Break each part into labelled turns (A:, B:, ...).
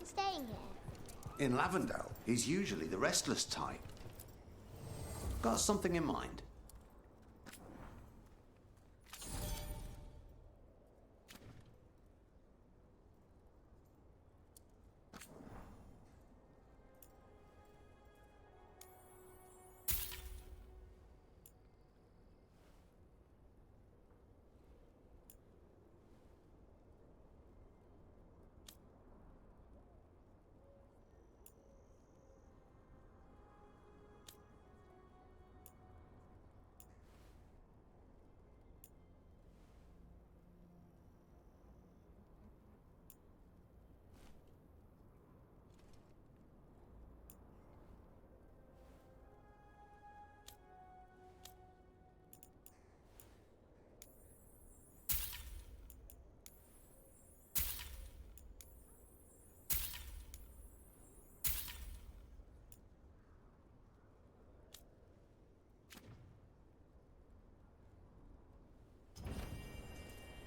A: staying here?
B: In Lavendale, he's usually the restless type. Got something in mind?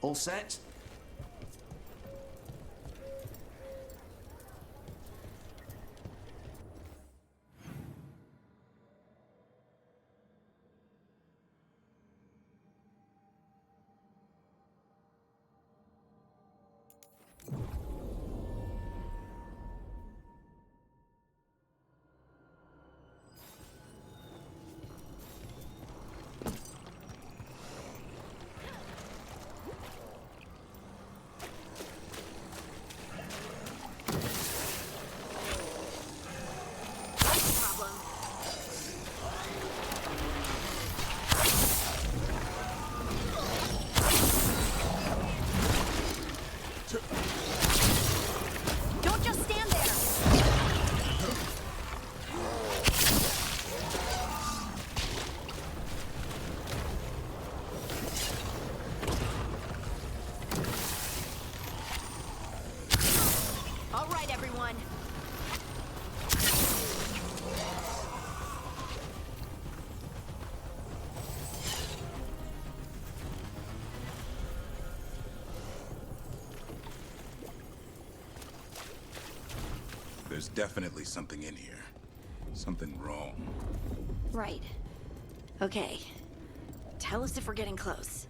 B: All set?
C: Don't just stand there! All right, everyone.
D: There's definitely something in here. Something wrong.
C: Right. Okay. Tell us if we're getting close.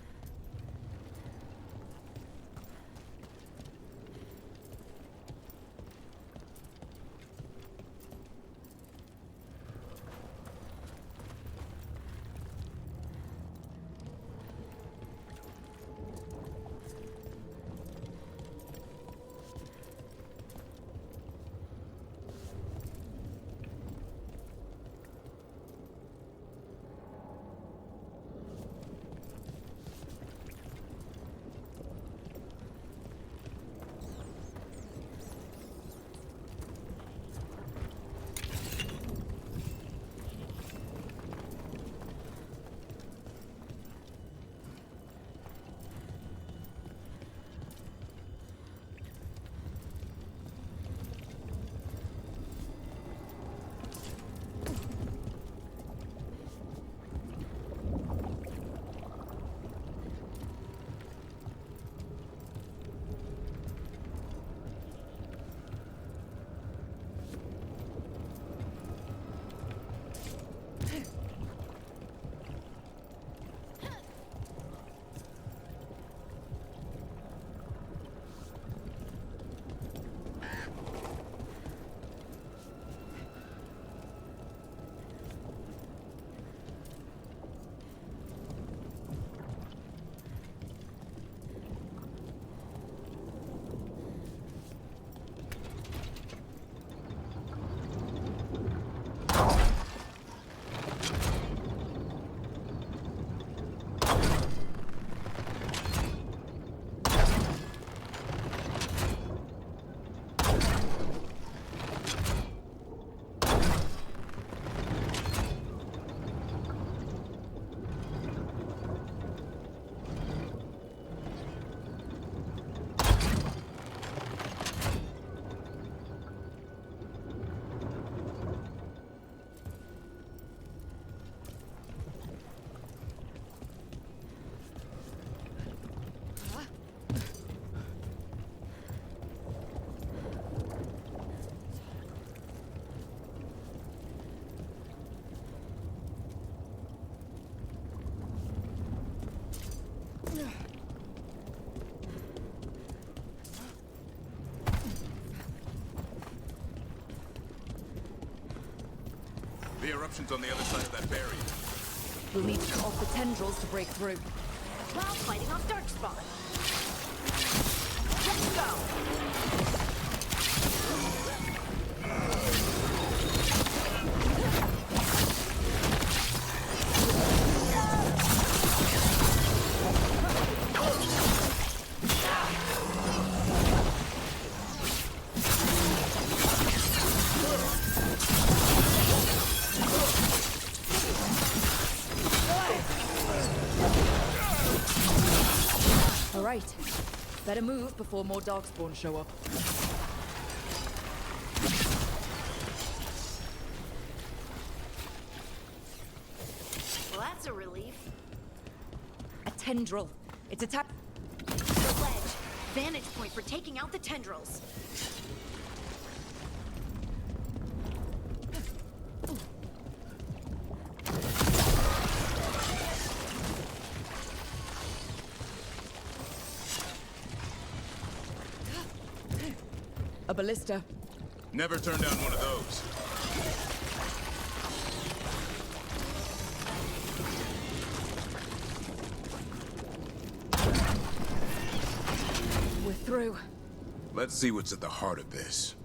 D: The eruption's on the other side of that barrier.
E: We'll need to cut off the tendrils to break through.
C: While fighting off Darkspawn. Let's go!
E: All right. Better move before more Darkspawn show up.
C: Well, that's a relief.
E: A tendril. It's attack.
C: The ledge. Vantage point for taking out the tendrils.
E: A ballista.
D: Never turn down one of those.
E: We're through.
D: Let's see what's at the heart of this.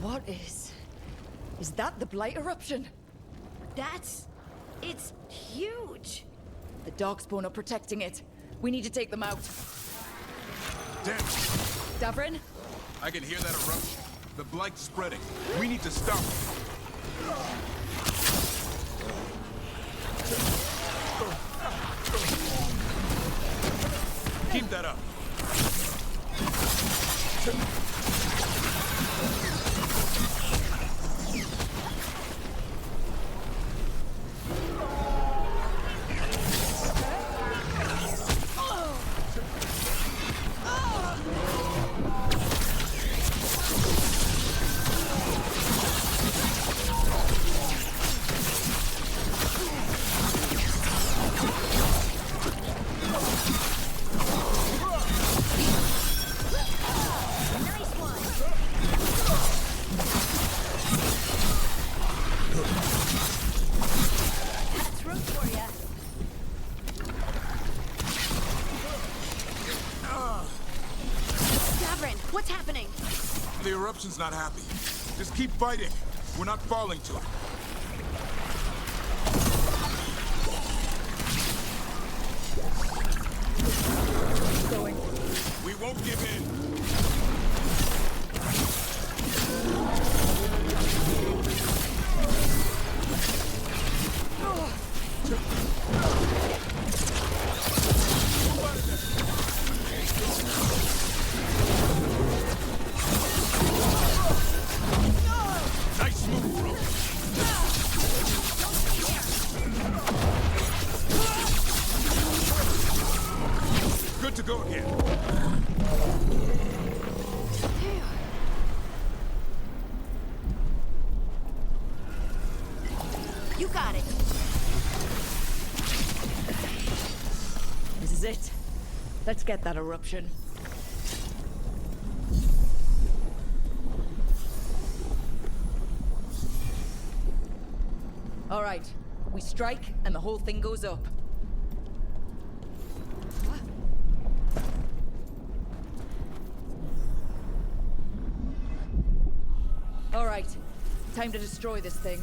E: What is... Is that the Blight eruption?
C: It's huge.
E: The Darkspawn are protecting it. We need to take them out.
D: Damn!
E: Davrin?
D: I can hear that eruption. The Blight's spreading. We need to stop it. Keep that up.
C: Nice one. That's room for ya. Davrin, what's happening?
D: The eruption's not happy. Just keep fighting. We're not falling to it.
E: Going.
D: We won't give in. Nice move, bro. Good to go again.
C: You got it.
E: This is it. Let's get that eruption. All right. We strike, and the whole thing goes up. All right. Time to destroy this thing.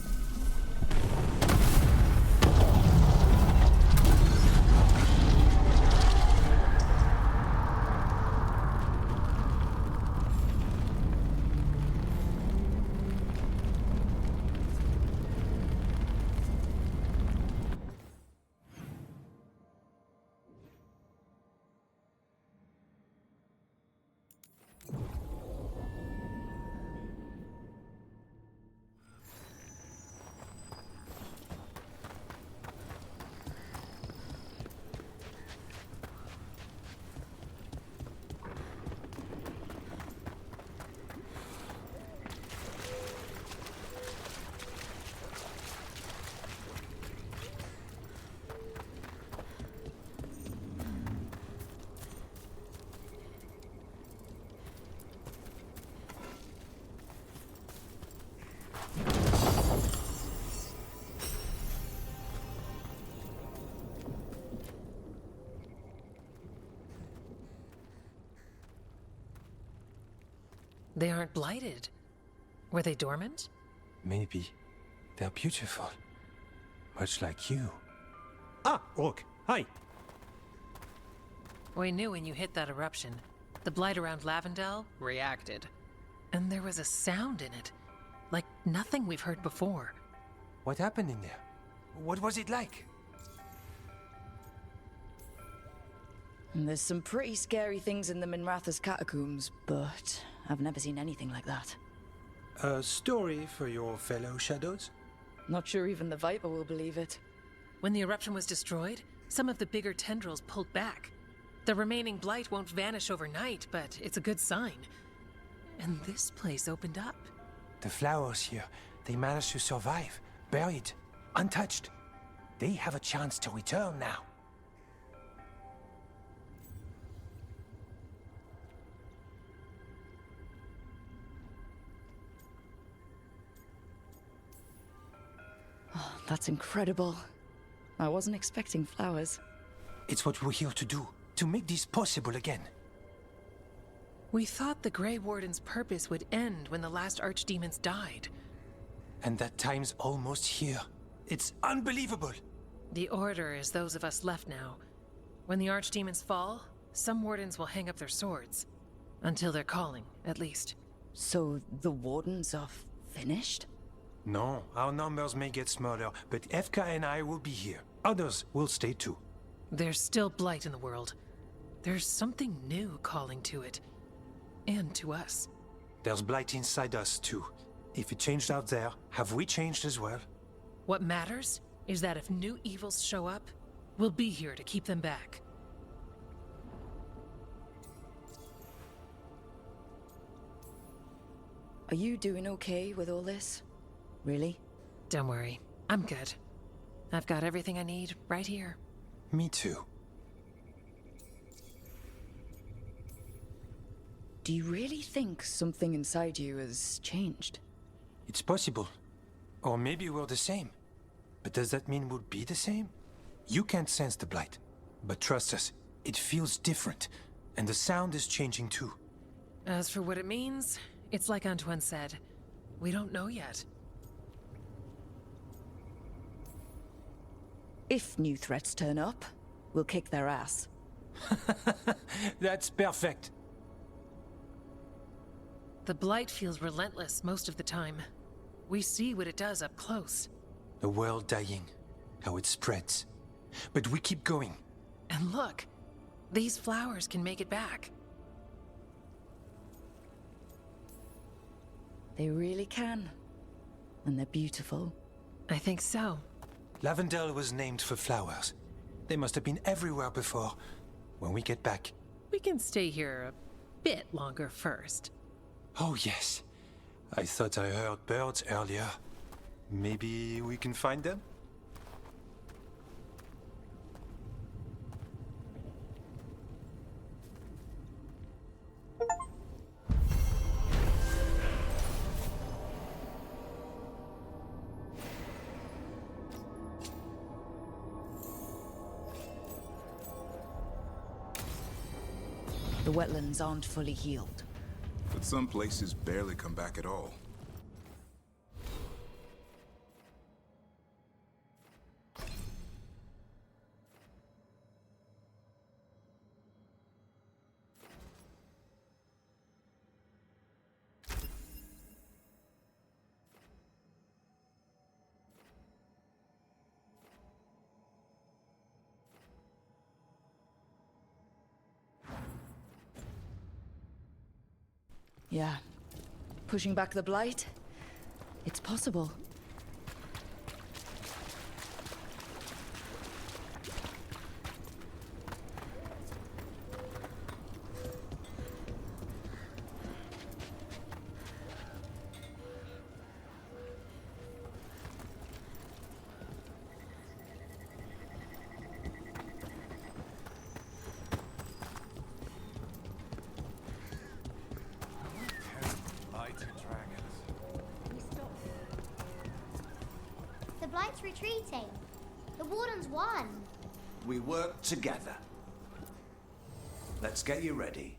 F: They aren't blighted. Were they dormant?
G: Maybe. They're beautiful. Much like you.
H: Ah, Rook, hi.
F: We knew when you hit that eruption. The blight around Lavendel reacted. And there was a sound in it. Like nothing we've heard before.
G: What happened in there? What was it like?
E: And there's some pretty scary things in the Minratha's catacombs, but I've never seen anything like that.
G: A story for your fellow shadows?
E: Not sure even the Viper will believe it.
F: When the eruption was destroyed, some of the bigger tendrils pulled back. The remaining blight won't vanish overnight, but it's a good sign. And this place opened up.
G: The flowers here, they managed to survive, buried, untouched. They have a chance to return now.
E: Oh, that's incredible. I wasn't expecting flowers.
G: It's what we're here to do, to make this possible again.
F: We thought the Grey Warden's purpose would end when the last archdemons died.
G: And that time's almost here. It's unbelievable.
F: The Order is those of us left now. When the archdemons fall, some wardens will hang up their swords. Until they're calling, at least.
E: So the Wardens are finished?
G: No, our numbers may get smaller, but Efka and I will be here. Others will stay too.
F: There's still blight in the world. There's something new calling to it. And to us.
G: There's blight inside us too. If it changed out there, have we changed as well?
F: What matters is that if new evils show up, we'll be here to keep them back.
E: Are you doing okay with all this? Really?
F: Don't worry, I'm good. I've got everything I need right here.
G: Me too.
E: Do you really think something inside you has changed?
G: It's possible. Or maybe we're the same. But does that mean we'll be the same? You can't sense the blight. But trust us, it feels different. And the sound is changing too.
F: As for what it means, it's like Antoine said. We don't know yet.
E: If new threats turn up, we'll kick their ass.
G: That's perfect.
F: The blight feels relentless most of the time. We see what it does up close.
G: A world dying, how it spreads. But we keep going.
F: And look, these flowers can make it back.
E: They really can. And they're beautiful.
F: I think so.
G: Lavendel was named for flowers. They must have been everywhere before. When we get back...
F: We can stay here a bit longer first.
G: Oh yes. I thought I heard birds earlier. Maybe we can find them?
E: The wetlands aren't fully healed.
D: But some places barely come back at all.
E: Yeah. Pushing back the blight? It's possible.
A: The Blight's retreating. The Warden's won.
B: We work together. Let's get you ready.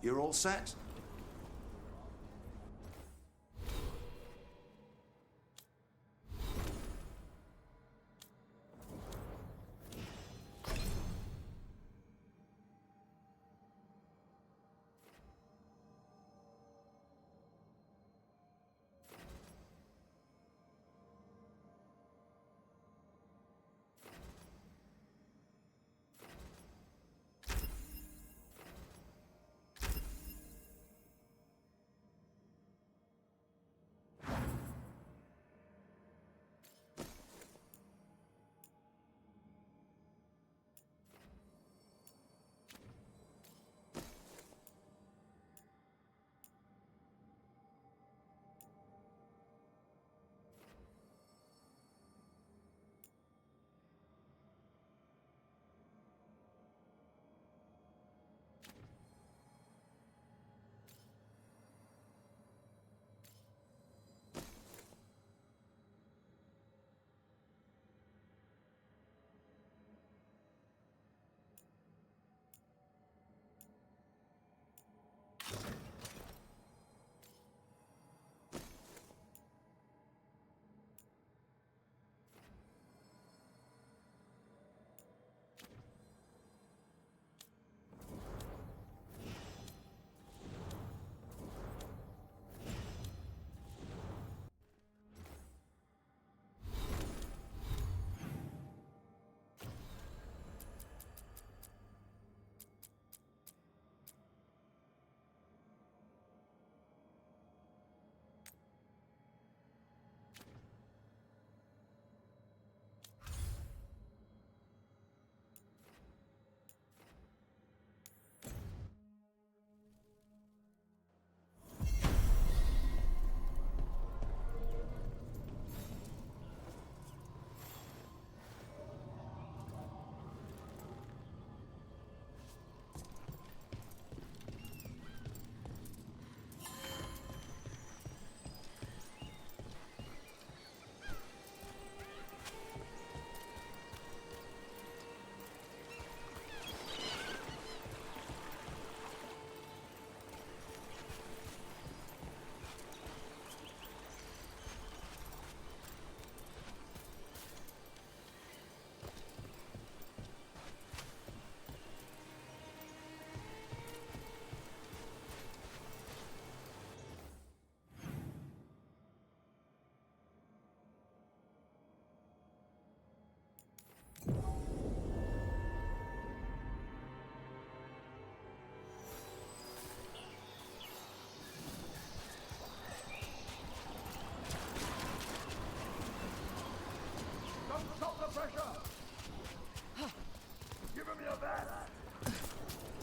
B: You're all set?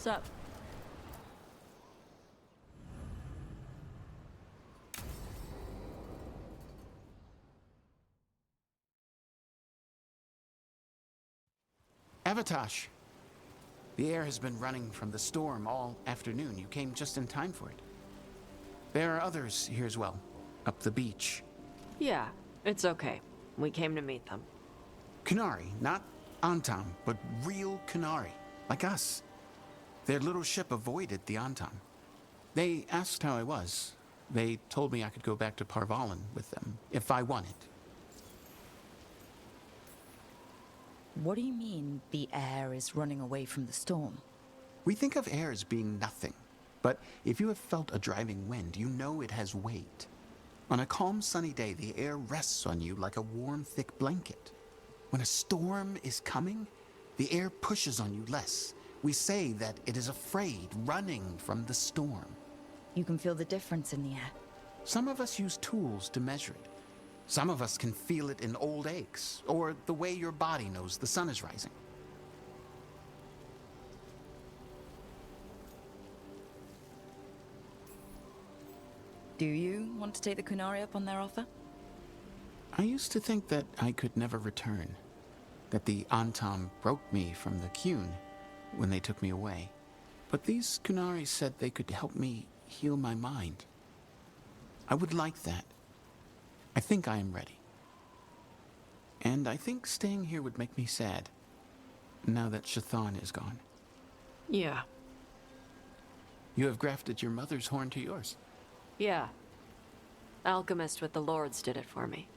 E: What's up?
I: Avatosh. The air has been running from the storm all afternoon. You came just in time for it. There are others here as well, up the beach.
J: Yeah, it's okay. We came to meet them.
I: Kunari, not Antam, but real Kunari, like us. Their little ship avoided the Antam. They asked how I was. They told me I could go back to Parvalan with them, if I wanted.
E: What do you mean the air is running away from the storm?
I: We think of air as being nothing, but if you have felt a driving wind, you know it has weight. On a calm, sunny day, the air rests on you like a warm, thick blanket. When a storm is coming, the air pushes on you less. We say that it is afraid, running from the storm.
E: You can feel the difference in the air.
I: Some of us use tools to measure it. Some of us can feel it in old aches, or the way your body knows the sun is rising.
E: Do you want to take the Kunari up on their offer?
I: I used to think that I could never return, that the Antam broke me from the Kyun when they took me away. But these Kunari said they could help me heal my mind. I would like that. I think I am ready. And I think staying here would make me sad, now that Shathan is gone.
J: Yeah.
I: You have grafted your mother's horn to yours.
J: Yeah. Alchemist with the Lords did it for me.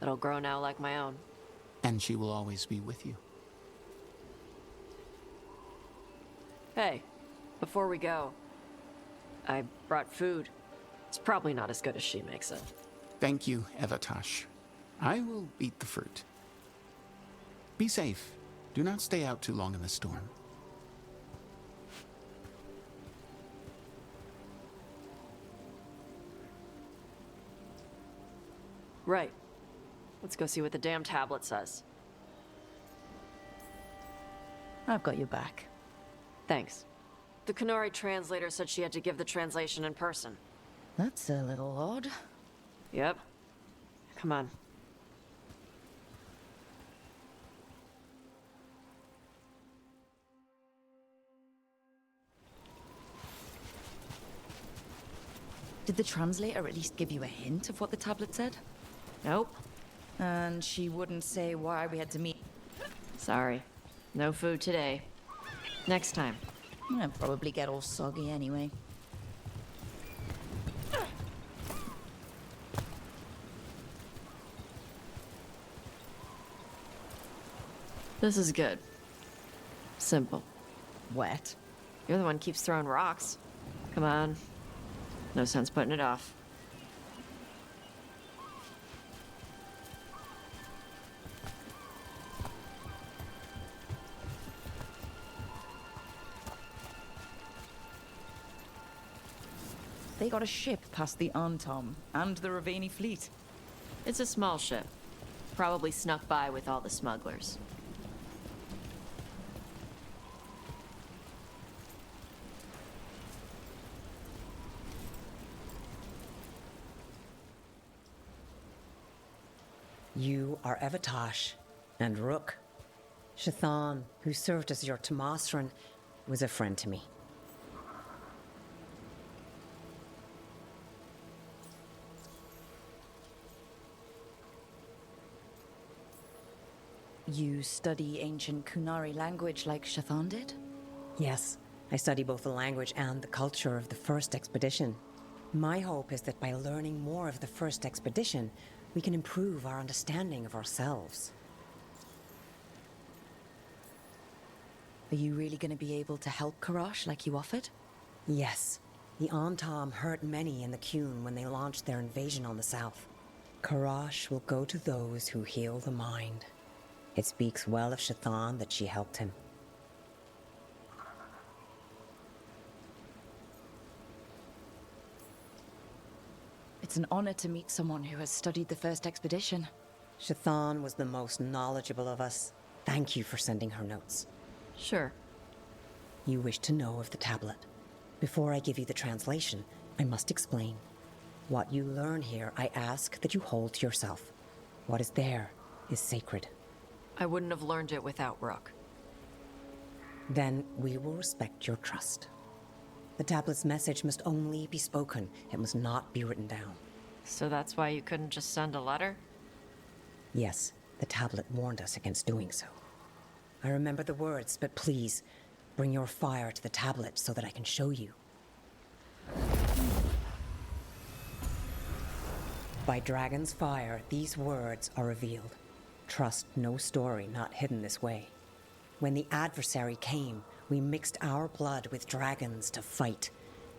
J: It'll grow now like my own.
I: And she will always be with you.
J: Hey, before we go, I brought food. It's probably not as good as she makes it.
I: Thank you, Evatosh. I will eat the fruit. Be safe. Do not stay out too long in the storm.
J: Right. Let's go see what the damn tablet says.
E: I've got your back.
J: Thanks. The Kunari translator said she had to give the translation in person.
E: That's a little odd.
J: Yep. Come on.
E: Did the translator at least give you a hint of what the tablet said?
J: Nope.
E: And she wouldn't say why we had to meet?
J: Sorry. No food today. Next time.
E: I'll probably get all soggy anyway.
J: This is good. Simple.
E: Wet.
J: You're the one who keeps throwing rocks. Come on. No sense putting it off.
E: They got a ship past the Antom and the Ravani fleet.
J: It's a small ship. Probably snuck by with all the smugglers.
K: You are Evatosh and Rook. Shathan, who served as your Tomasran, was a friend to me.
E: You study ancient Kunari language like Shathan did?
K: Yes, I study both the language and the culture of the first expedition. My hope is that by learning more of the first expedition, we can improve our understanding of ourselves.
E: Are you really going to be able to help Karash like you offered?
K: Yes. The Antom hurt many in the Qun when they launched their invasion on the south. Karash will go to those who heal the mind. It speaks well of Shathan that she helped him.
E: It's an honor to meet someone who has studied the first expedition.
K: Shathan was the most knowledgeable of us. Thank you for sending her notes.
J: Sure.
K: You wish to know of the tablet. Before I give you the translation, I must explain. What you learn here, I ask that you hold to yourself. What is there is sacred.
J: I wouldn't have learned it without Rook.
K: Then we will respect your trust. The tablet's message must only be spoken. It must not be written down.
J: So that's why you couldn't just send a letter?
K: Yes, the tablet warned us against doing so. I remember the words, but please, bring your fire to the tablet so that I can show you. By Dragon's fire, these words are revealed. Trust no story not hidden this way. When the adversary came, we mixed our blood with dragons to fight.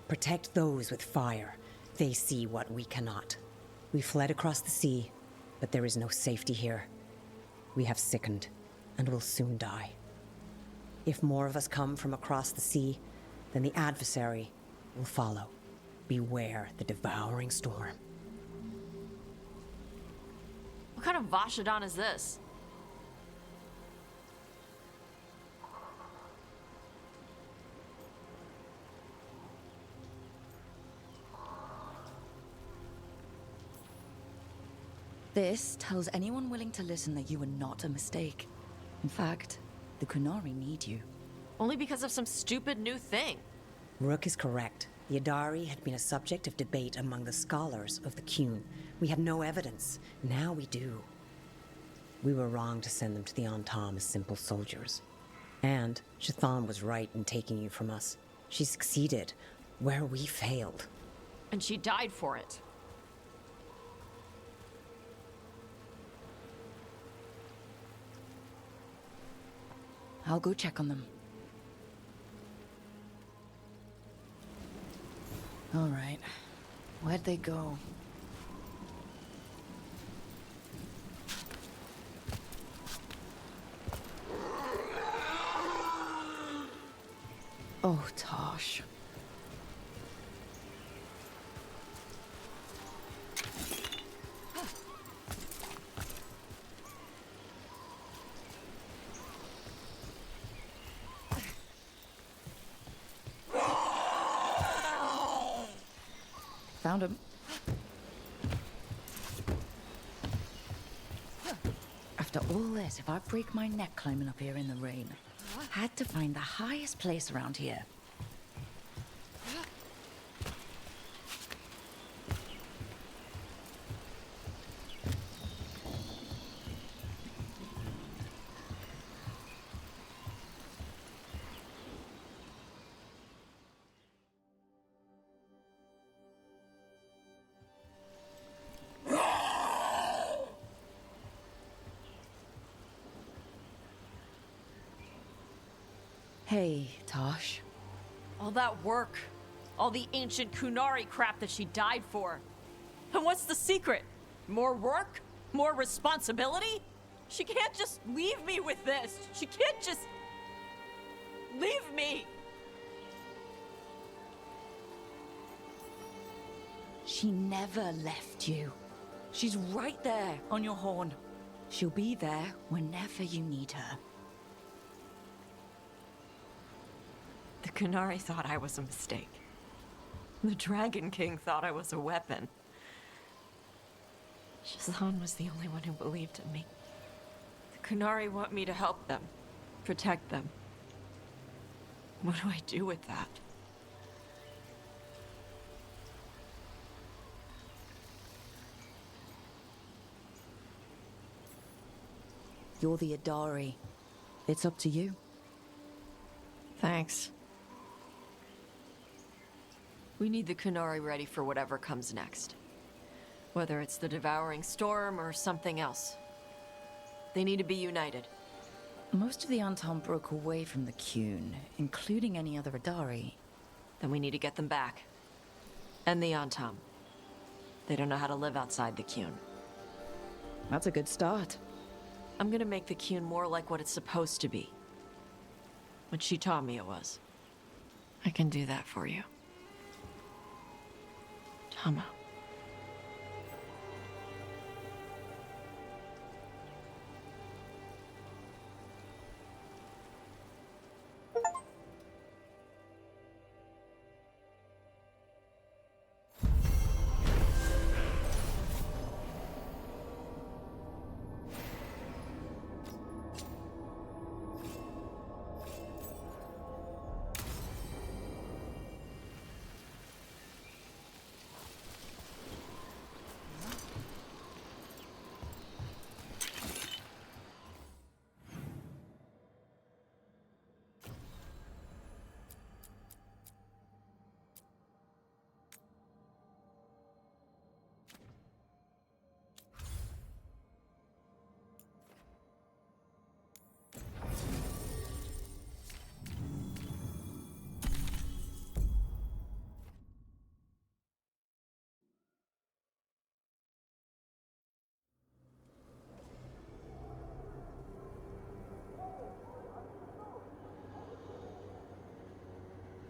K: Protect those with fire. They see what we cannot. We fled across the sea, but there is no safety here. We have sickened, and will soon die. If more of us come from across the sea, then the adversary will follow. Beware the devouring storm.
J: What kind of Vashadon is this?
E: This tells anyone willing to listen that you are not a mistake. In fact, the Kunari need you.
J: Only because of some stupid new thing.
K: Rook is correct. The Adari had been a subject of debate among the scholars of the Qun. We had no evidence. Now we do. We were wrong to send them to the Antom as simple soldiers. And Shathan was right in taking you from us. She succeeded where we failed.
J: And she died for it.
E: I'll go check on them. All right. Where'd they go? Oh, Tosh. Found him. After all this, if I break my neck climbing up here in the rain, had to find the highest place around here. Hey, Tosh.
J: All that work, all the ancient Kunari crap that she died for. And what's the secret? More work? More responsibility? She can't just leave me with this. She can't just leave me.
E: She never left you. She's right there on your horn. She'll be there whenever you need her.
J: The Kunari thought I was a mistake. The Dragon King thought I was a weapon. Shazan was the only one who believed in me. The Kunari want me to help them, protect them. What do I do with that?
E: You're the Adari. It's up to you.
J: Thanks. We need the Kunari ready for whatever comes next. Whether it's the Devouring Storm or something else. They need to be united.
E: Most of the Anton broke away from the Qun, including any other Adari.
J: Then we need to get them back. And the Antam. They don't know how to live outside the Qun.
E: That's a good start.
J: I'm gonna make the Qun more like what it's supposed to be. What she taught me it was. I can do that for you. Tama.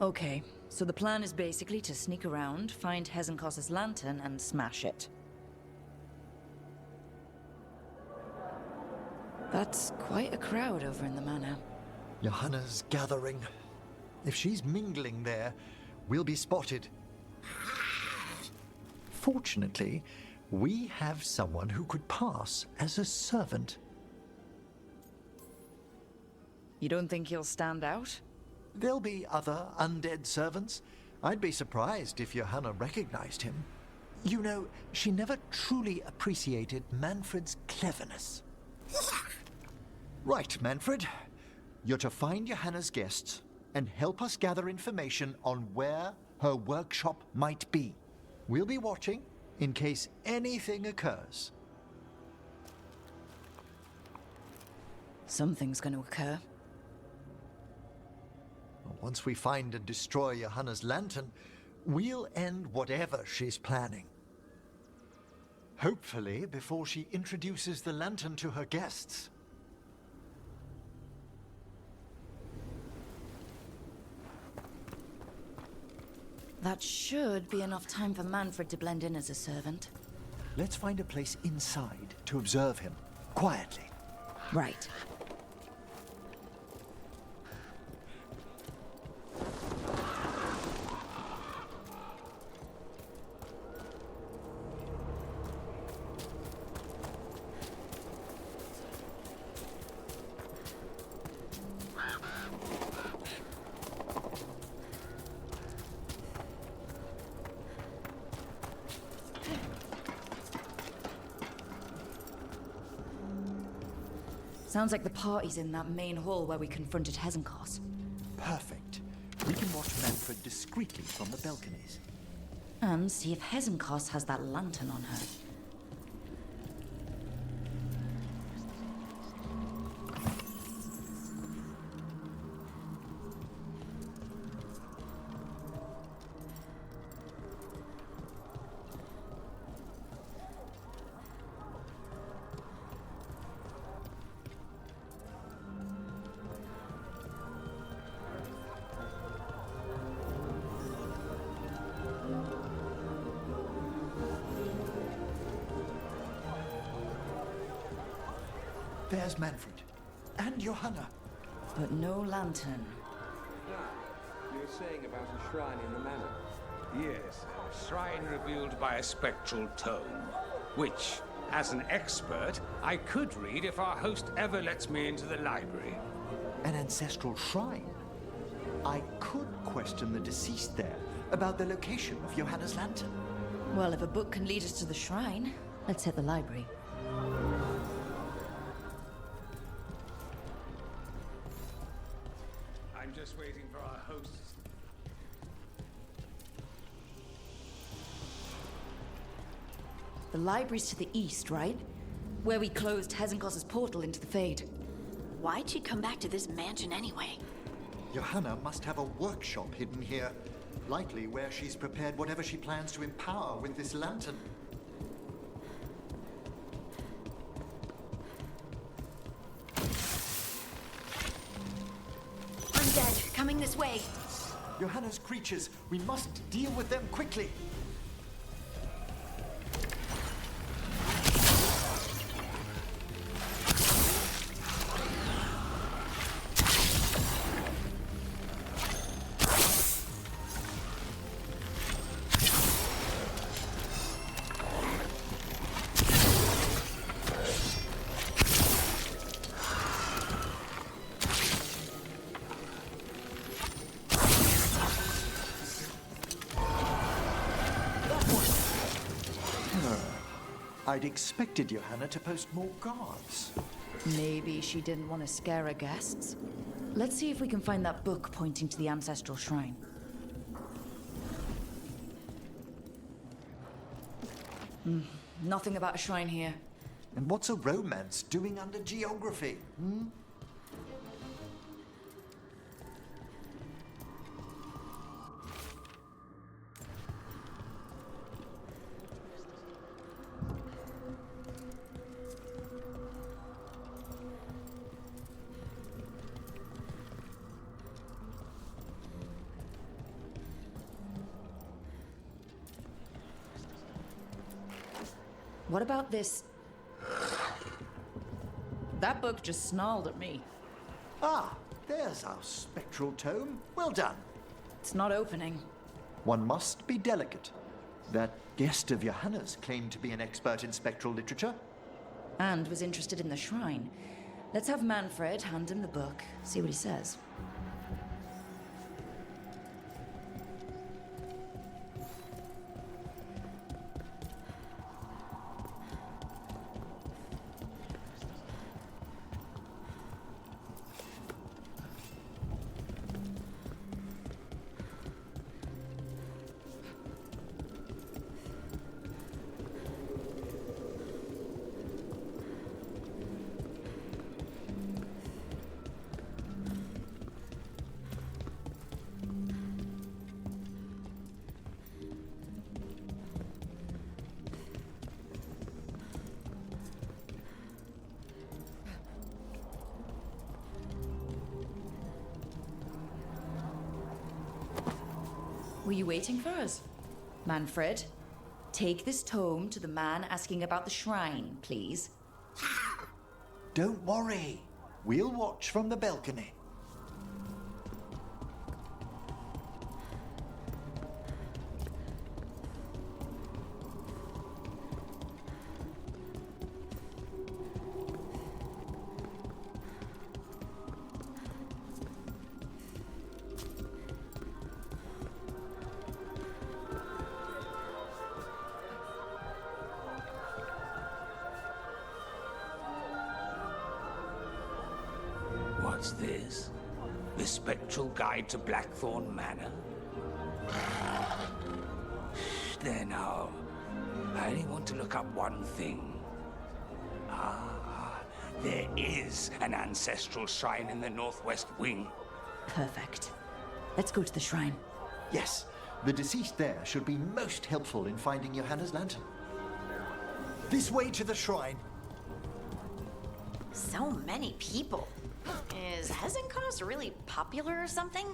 E: Okay, so the plan is basically to sneak around, find Hezenkos's lantern, and smash it. That's quite a crowd over in the manor.
L: Johanna's gathering. If she's mingling there, we'll be spotted. Fortunately, we have someone who could pass as a servant.
E: You don't think he'll stand out?
L: There'll be other undead servants. I'd be surprised if Johanna recognized him. You know, she never truly appreciated Manfred's cleverness. Right, Manfred. You're to find Johanna's guests, and help us gather information on where her workshop might be. We'll be watching in case anything occurs.
E: Something's going to occur.
L: Once we find and destroy Johanna's lantern, we'll end whatever she's planning. Hopefully before she introduces the lantern to her guests.
E: That should be enough time for Manfred to blend in as a servant.
L: Let's find a place inside to observe him, quietly.
E: Right. Sounds like the party's in that main hall where we confronted Hezenkos.
L: Perfect. We can watch Manfred discreetly from the balconies.
E: And see if Hezenkos has that lantern on her.
L: There's Manfred. And Johanna.
E: But no lantern.
M: You were saying about a shrine in the manor.
N: Yes, a shrine revealed by a spectral tome, which, as an expert, I could read if our host ever lets me into the library.
L: An ancestral shrine? I could question the deceased there about the location of Johanna's lantern.
E: Well, if a book can lead us to the shrine, let's hit the library.
N: I'm just waiting for our hosts.
E: The library's to the east, right? Where we closed Hezenkos' portal into the Fade.
C: Why'd she come back to this mansion anyway?
L: Johanna must have a workshop hidden here. Likely where she's prepared whatever she plans to empower with this lantern.
C: Undead, coming this way.
L: Johanna's creatures, we must deal with them quickly. I'd expected Johanna to post more guards.
E: Maybe she didn't want to scare her guests. Let's see if we can find that book pointing to the ancestral shrine. Nothing about a shrine here.
L: And what's a romance doing under geography?
E: What about this? That book just snarled at me.
L: Ah, there's our spectral tome. Well done.
E: It's not opening.
L: One must be delicate. That guest of Johanna's claimed to be an expert in spectral literature.
E: And was interested in the shrine. Let's have Manfred hand him the book, see what he says. Were you waiting for us? Manfred, take this tome to the man asking about the shrine, please.
L: Don't worry. We'll watch from the balcony.
N: What's this? The Spectral Guide to Blackthorn Manor? There now. I only want to look up one thing. There is an ancestral shrine in the northwest wing.
E: Perfect. Let's go to the shrine.
L: Yes, the deceased there should be most helpful in finding Johanna's lantern. This way to the shrine.
C: So many people. Is Hezenkos really popular or something?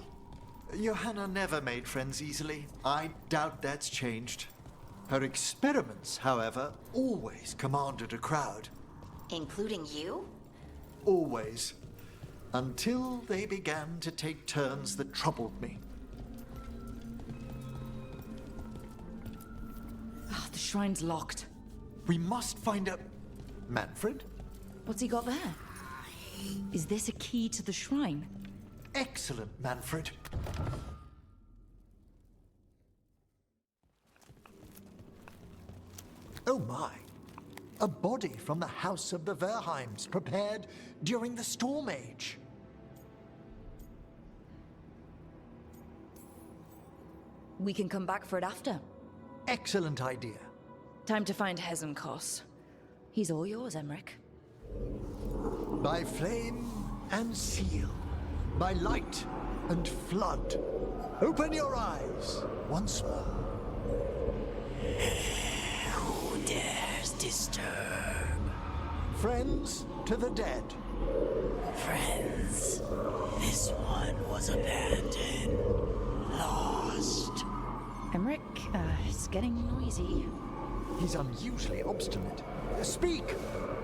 L: Johanna never made friends easily. I doubt that's changed. Her experiments, however, always commanded a crowd.
C: Including you?
L: Always. Until they began to take turns that troubled me.
E: The shrine's locked.
L: We must find a... Manfred?
E: What's he got there? Is this a key to the shrine?
L: Excellent, Manfred. Oh my. A body from the House of the Verheims, prepared during the Storm Age.
E: We can come back for it after.
L: Excellent idea.
E: Time to find Hezenkos. He's all yours, Emmerich.
L: By flame and seal, by light and flood, open your eyes once more.
O: Who dares disturb?
L: Friends to the dead.
O: Friends, this one was abandoned, lost.
E: Emmerich, it's getting noisy.
L: He's unusually obstinate. Speak!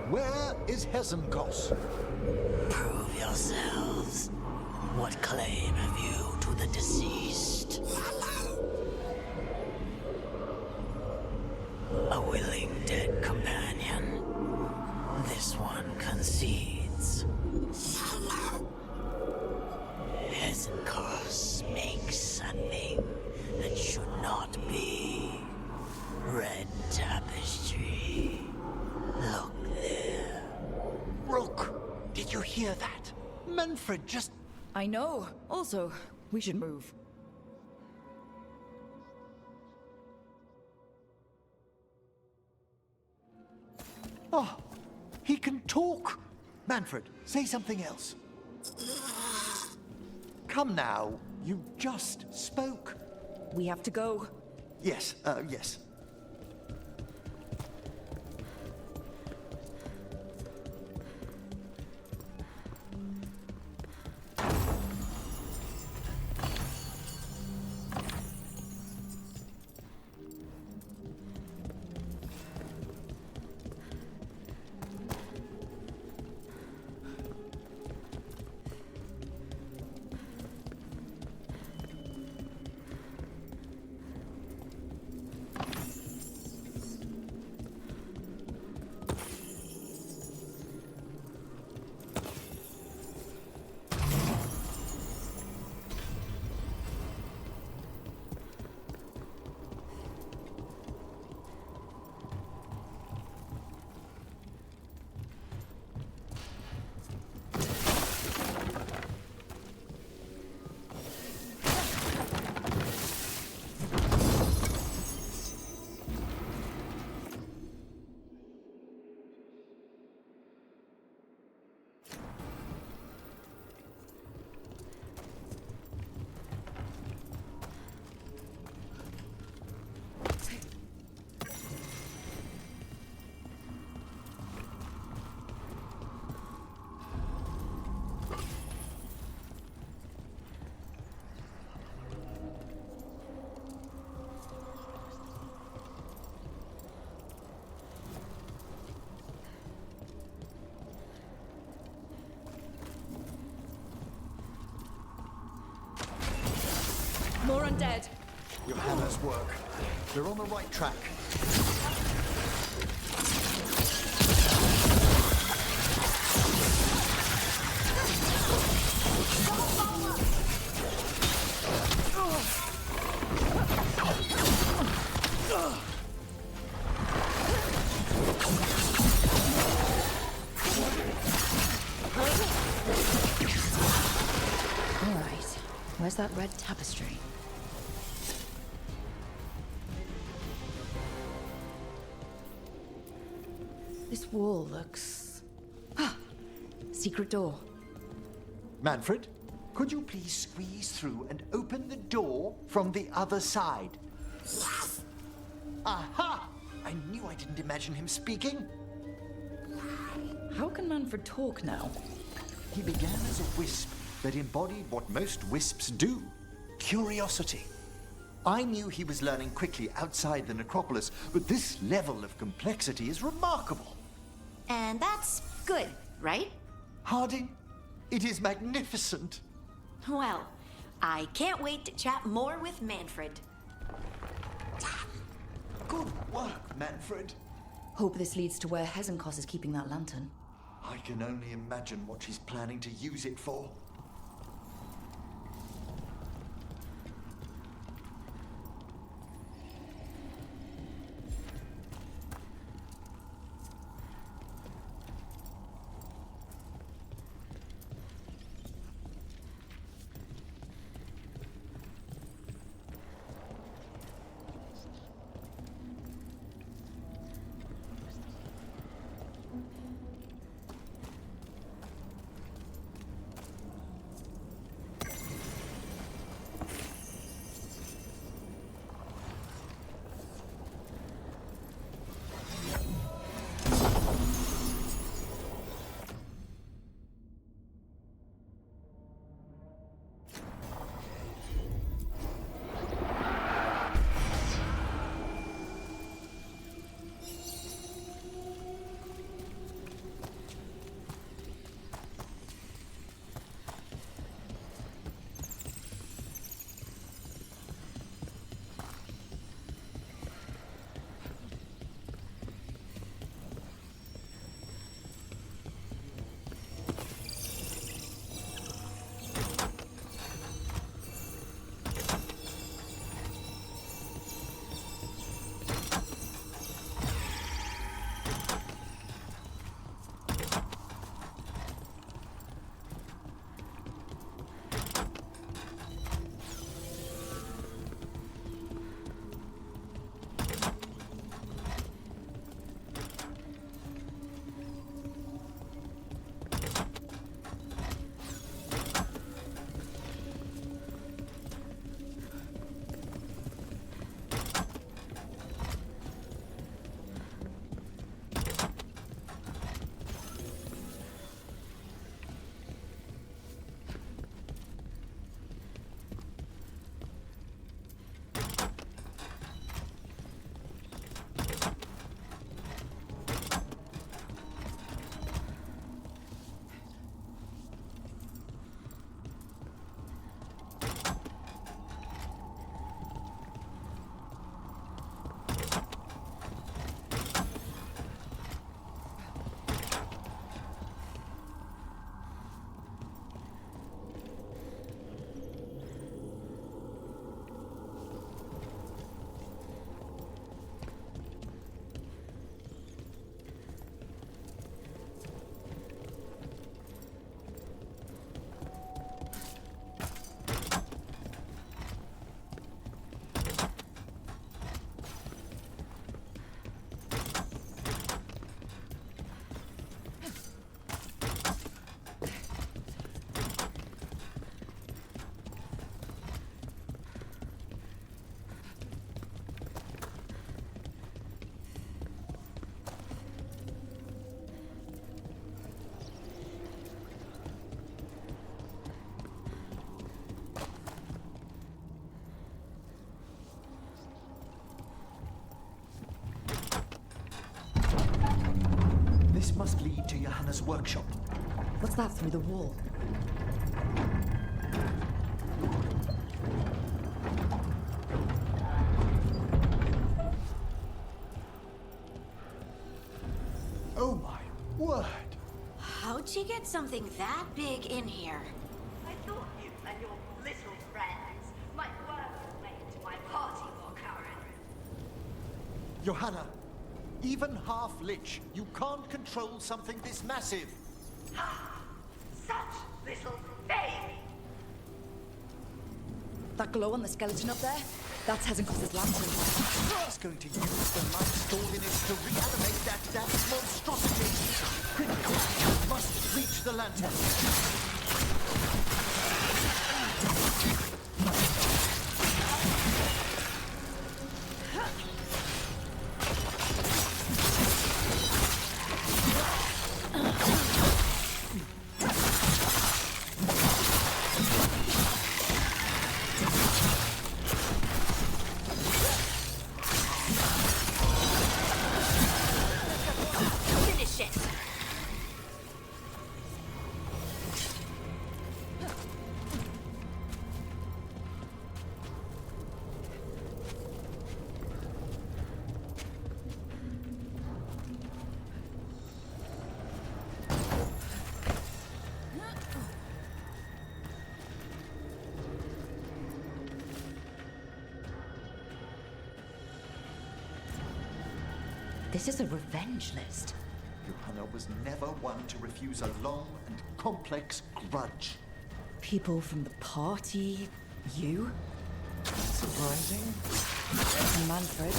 L: Where is Hezenkos?
O: Prove yourselves. What claim have you to the deceased? A willing dead companion. This one concedes. Hezenkos makes a thing that should not be. Red tapestry. Look there.
L: Rook, did you hear that? Manfred just...
E: I know. Also, we should move.
L: Oh, he can talk. Manfred, say something else. Come now, you just spoke.
E: We have to go.
L: Yes, yes.
K: undead.
L: Johanna's work. They're on the right track.
E: All right. Where's that red tapestry? This wall looks... Ah! Secret door.
L: Manfred, could you please squeeze through and open the door from the other side? Yes! Aha! I knew I didn't imagine him speaking.
E: How can Manfred talk now?
L: He began as a wisp that embodied what most wisps do: curiosity. I knew he was learning quickly outside the necropolis, but this level of complexity is remarkable.
C: And that's good, right?
L: Harding, it is magnificent.
C: Well, I can't wait to chat more with Manfred.
L: Good work, Manfred.
E: Hope this leads to where Hezenkos is keeping that lantern.
L: I can only imagine what she's planning to use it for. This must lead to Johanna's workshop.
E: What's that through the wall?
C: How'd you get something that big in here?
P: I thought you and your little friends might work your way into my party more, Karen.
L: Johanna, even half-lich, you can't control something this massive.
P: Such little baby!
E: That glow on the skeleton up there? That's Hezenkos's lantern.
L: He's going to use the light stored in it to reanimate that damn monstrosity. Quickly, you must reach the lantern.
C: Finish it!
E: This is a revenge list.
L: Johanna was never one to refuse a long and complex grudge.
E: People from the party, you,
L: Surprising?
E: and Manfred.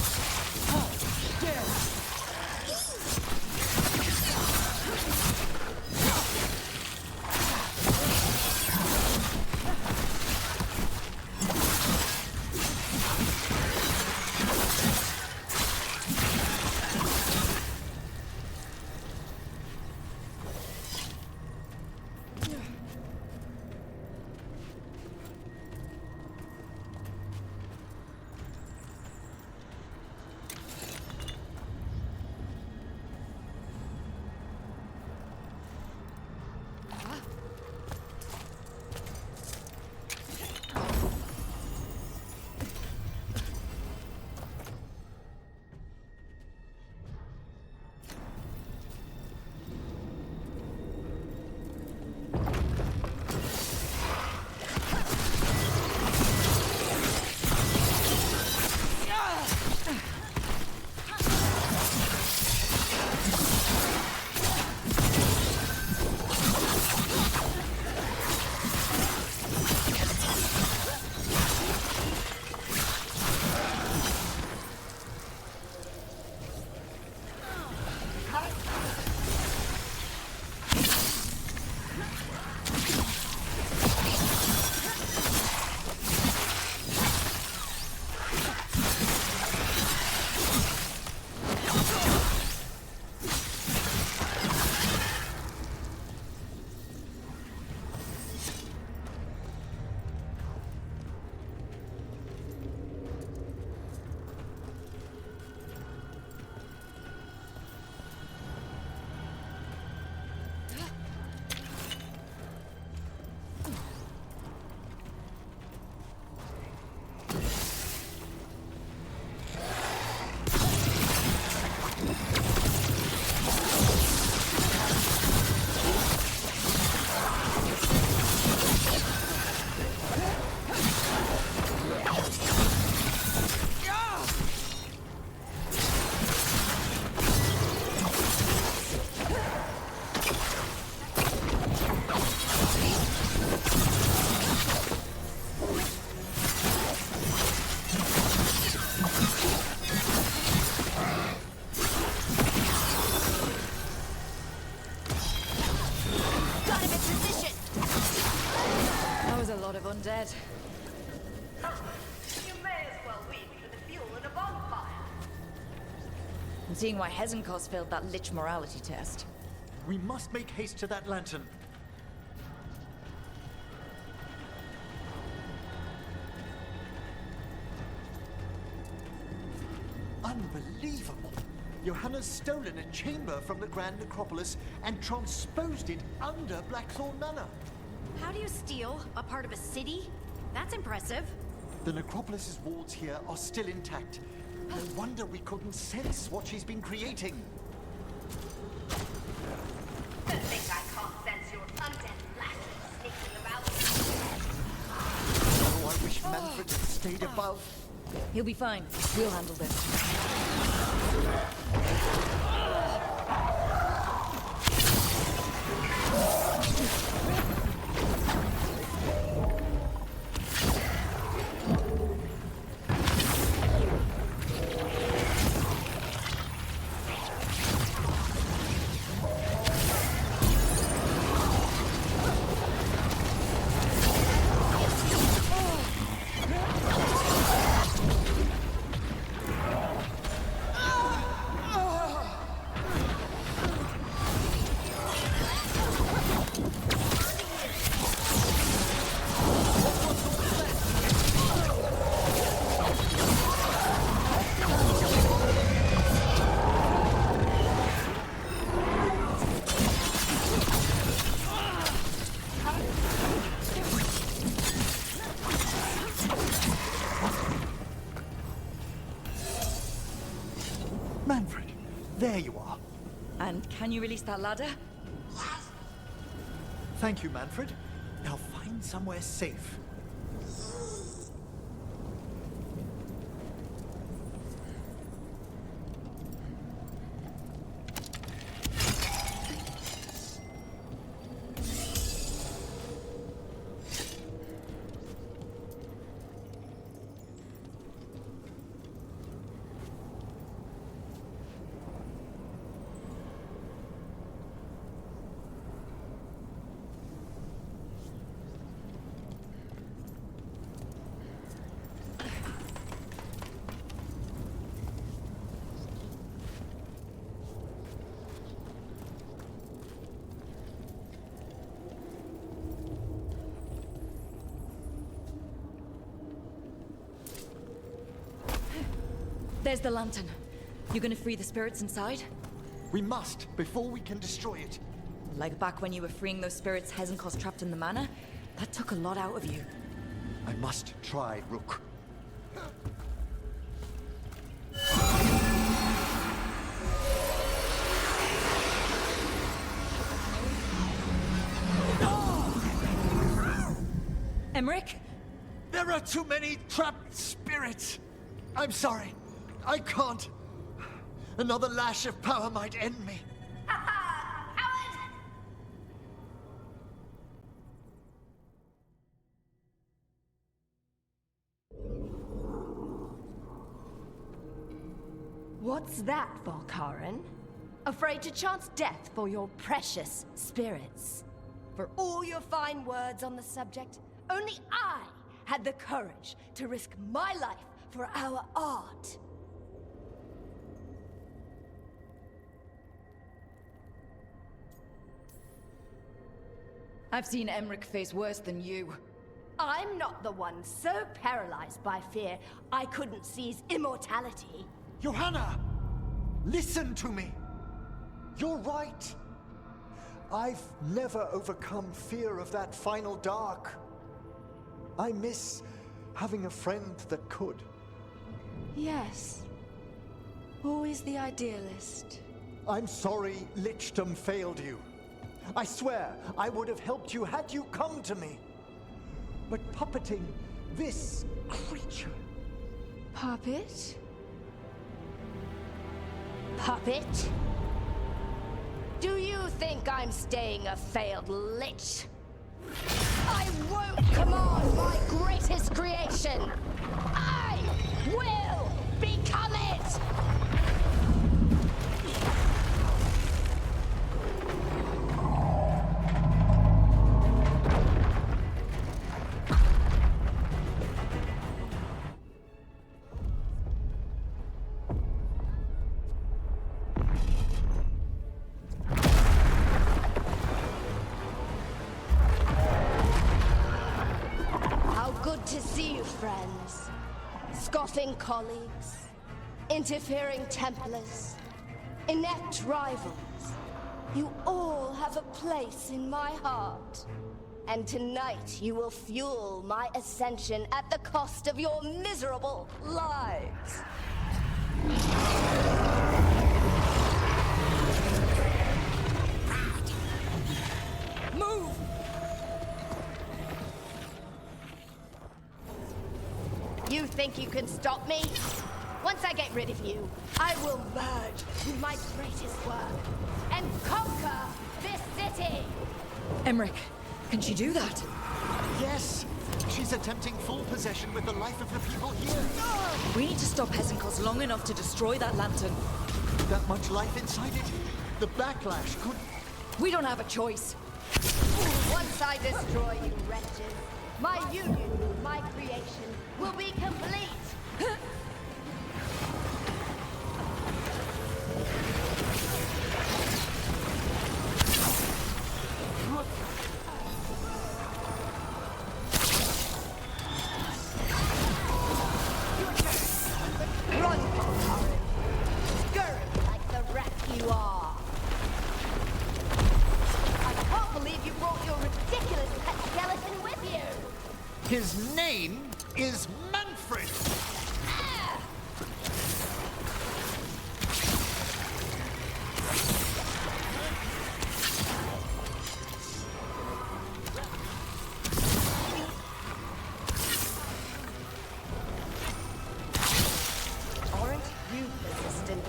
E: Undead.
P: You may as well weave for the fuel in a bonfire.
E: I'm seeing why Hezenkos failed that lich morality test.
L: We must make haste to that lantern. Unbelievable! Johanna's stolen a chamber from the Grand Necropolis and transposed it under Blackthorn Manor.
C: How do you steal a part of a city? That's impressive.
L: The Necropolis's walls here are still intact. No wonder we couldn't sense what she's been creating.
P: Don't think I can't
C: above.
E: He'll be fine. We'll handle this.
L: Manfred, there you are.
E: And can you release that ladder?
L: Thank you, Manfred. Now find somewhere safe.
E: There's the lantern. You gonna free the spirits inside?
L: We must, before we can destroy it.
E: Like back when you were freeing those spirits Hezenkos trapped in the manor? That took a lot out of you.
L: I must try, Rook.
E: Emmerich?
L: There are too many trapped spirits. I'm sorry. I can't. Another lash of power might end me.
Q: What's that, Valkaran? Afraid to chance death for your precious spirits? For all your fine words on the subject, only I had the courage to risk my life for our art.
E: I've seen Emmerich face worse than you.
Q: I'm not the one so paralyzed by fear I couldn't seize immortality.
L: Johanna! Listen to me! You're right. I've never overcome fear of that final dark. I miss having a friend that could.
Q: Yes. Always the idealist.
L: I'm sorry Lichdom failed you. I swear I would have helped you had you come to me. But puppeting this creature...
Q: Puppet? Puppet? Do you think I'm staying a failed lich? I won't command my greatest creation! I will become it! To see you, friends. Scoffing colleagues, interfering Templars, inept rivals. You all have a place in my heart. And tonight you will fuel my ascension at the cost of your miserable lives. You think you can stop me? Once I get rid of you, I will merge with my greatest work and conquer this city!
E: Emmerich, can she do that?
L: Yes! She's attempting full possession with the life of the people here.
E: We need to stop Hesenko's long enough to destroy that lantern.
L: With that much life inside it, the backlash could...
E: We don't have a choice.
Q: Once I destroy you wretches, my union with my creation will be complete! Run, Volkaren! Scurry like the rat you are! I can't believe you brought your ridiculous pet skeleton with you!
L: His name is Manfred!
Q: Aren't you persistent?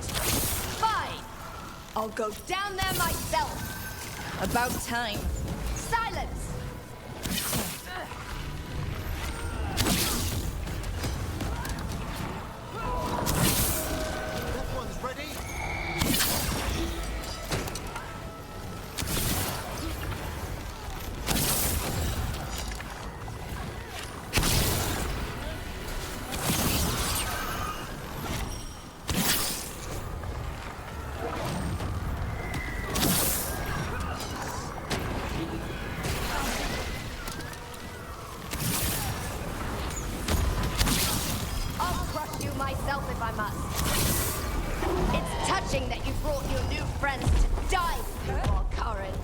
Q: Fine! I'll go down there myself!
E: About time.
Q: Silence!
L: That one's ready?
Q: I'll crush you myself if I must. It's touching that you brought your new friends to die for you, Volkaren.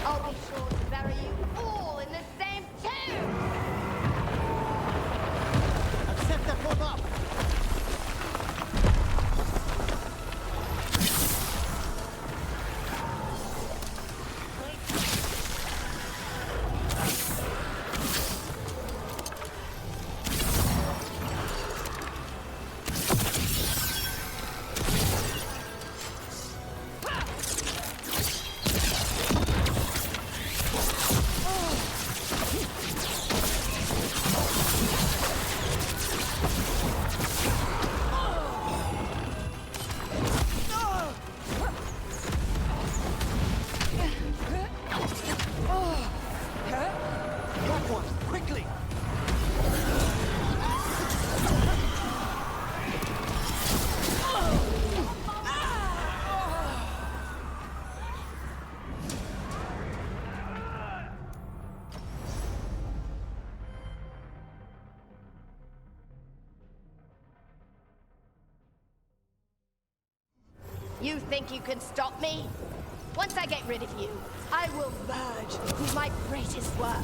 Q: I'll be sure to bury you all in the same tomb!
L: I've set that one up! That one, quickly!
Q: You think you can stop me? Once I get rid of you, I will merge with my greatest work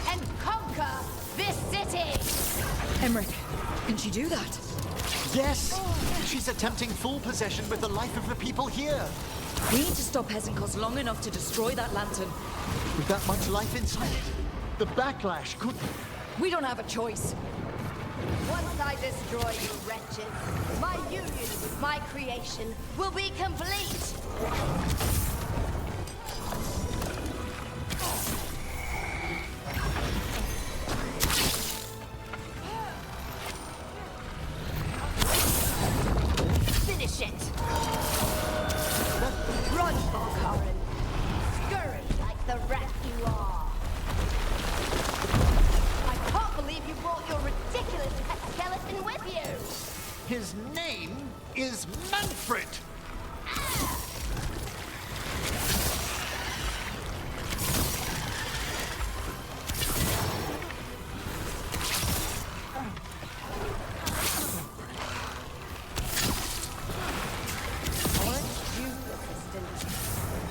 Q: and conquer this city!
E: Emmerich, can she do that?
L: Yes! She's attempting full possession with the life of the people here.
E: We need to stop Hesenko's long enough to destroy that lantern.
L: With that much life inside it, the backlash could...
E: We don't have a choice.
Q: Once I destroy you wretches, my union with my creation will be complete! Finish it! Run, Volkaren! Scurry like the rat you are! I can't believe you brought your ridiculous pet skeleton with you!
L: His name is Manfred!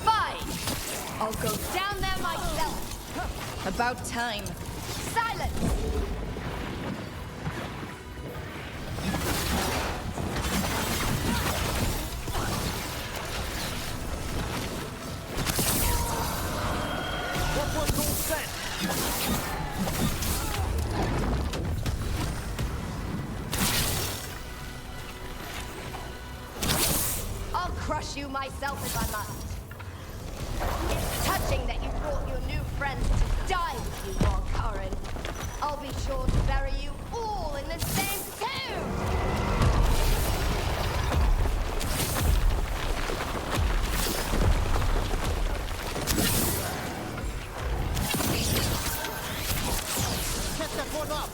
Q: Fine! I'll go down there myself!
E: About time.
Q: Silence!
L: That one's all set!
Q: you myself if I must. It's touching that you brought your new friends to die with you, Volkaren. I'll be sure to bury you all in the same tomb!
L: Set that one up!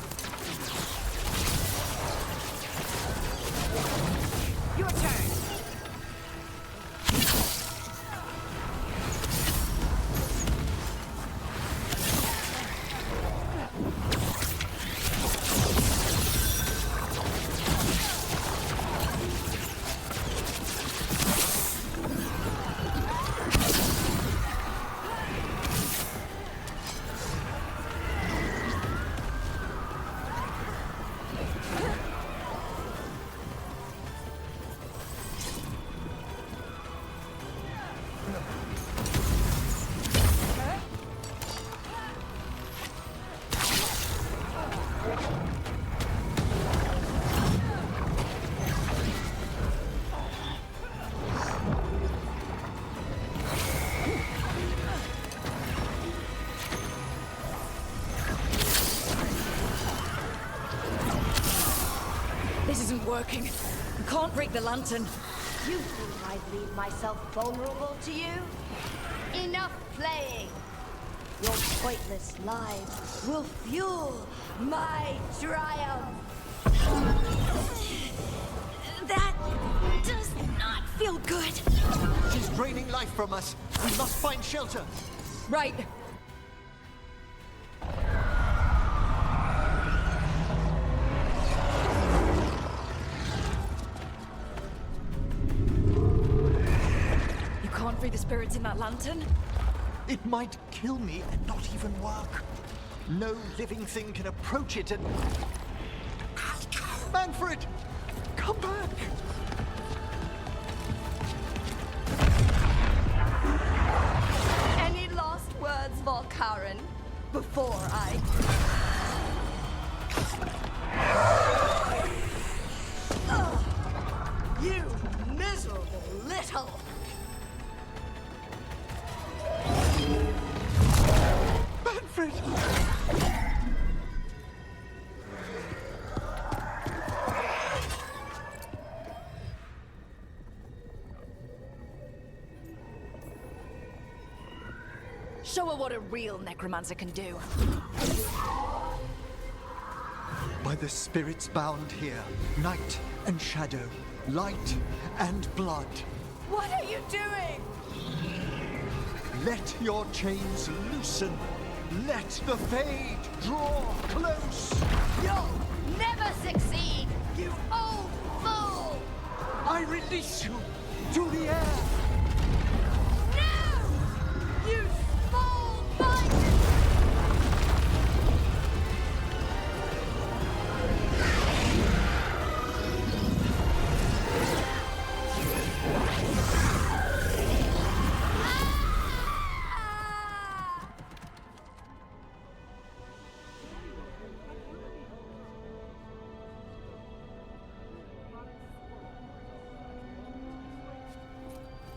C: Your turn.
E: This isn't working. You can't break the lantern.
Q: You think I'd leave myself vulnerable to you? Enough playing! Your pointless lives will fuel my triumph!
C: That does not feel good.
L: She's draining life from us. We must find shelter.
E: Right. You can't free the spirits in that lantern?
L: It might kill me and not even work. No living thing can approach it and... Manfred! Come back!
Q: Any last words, Volkaren, before I... Ugh, you miserable little...
L: Manfred!
E: Show her what a real necromancer can do.
L: By the spirits bound here, night and shadow, light and blood.
Q: What are you doing?
L: Let your chains loosen. Let the Fade draw close.
Q: You'll never succeed, you old fool!
L: I release you to the air.
Q: No! You small bite!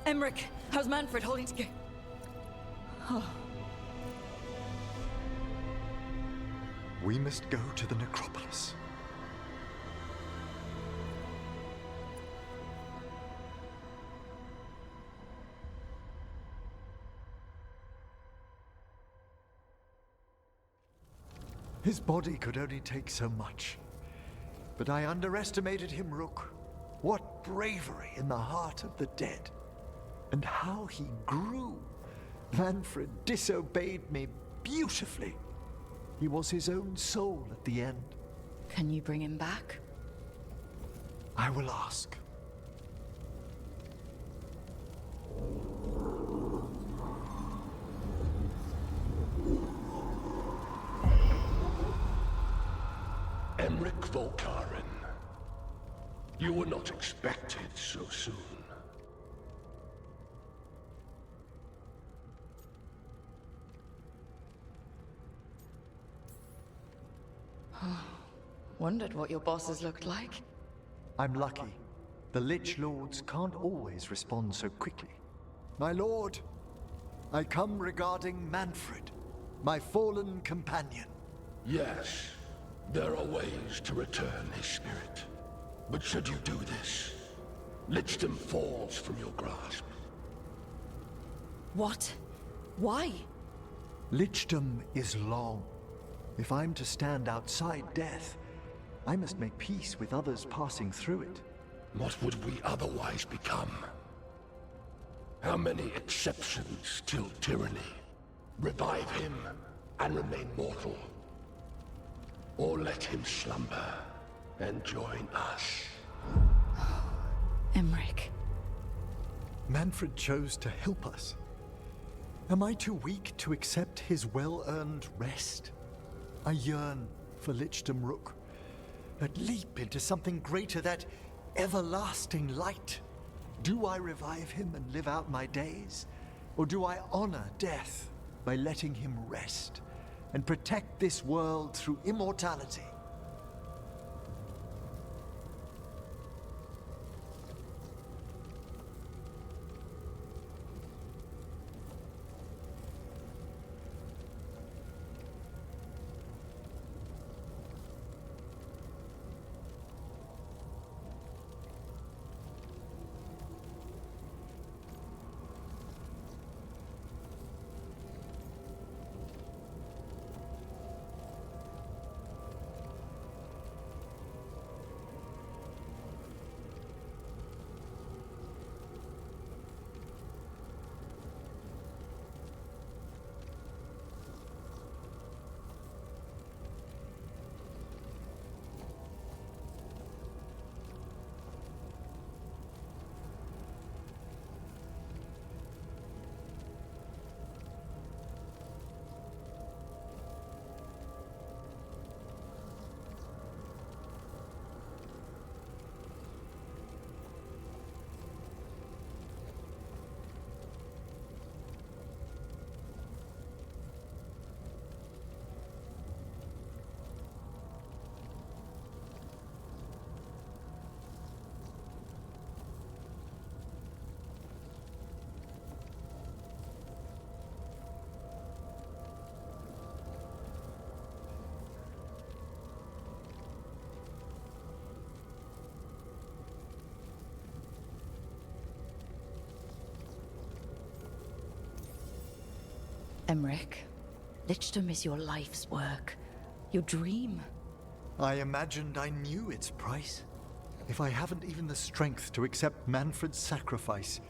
E: Emmerich, how's Manfred holding together? Oh.
L: We must go to the necropolis. His body could only take so much. But I underestimated him, Rook. What bravery in the heart of the dead. And how he grew. Manfred disobeyed me beautifully. He was his own soul at the end.
E: Can you bring him back?
L: I will ask.
R: Emmerich Volkaren. You were not expected so soon.
E: Wondered what your bosses looked like.
L: I'm lucky. The Lich Lords can't always respond so quickly. My lord, I come regarding Manfred, my fallen companion.
R: Yes, there are ways to return his spirit. But should you do this, Lichdom falls from your grasp.
E: What? Why?
L: Lichdom is long. If I'm to stand outside death, I must make peace with others passing through it.
R: What would we otherwise become? How many exceptions till tyranny? Revive him and remain mortal. Or let him slumber and join us.
E: Emmerich.
L: Manfred chose to help us. Am I too weak to accept his well-earned rest? I yearn for Lichdom Rook, that leap into something greater, that everlasting light. Do I revive him and live out my days? Or do I honor death by letting him rest and protect this world through immortality?
E: Emmerich, Lichdom is your life's work, your dream.
L: I imagined I knew its price. If I haven't even the strength to accept Manfred's sacrifice,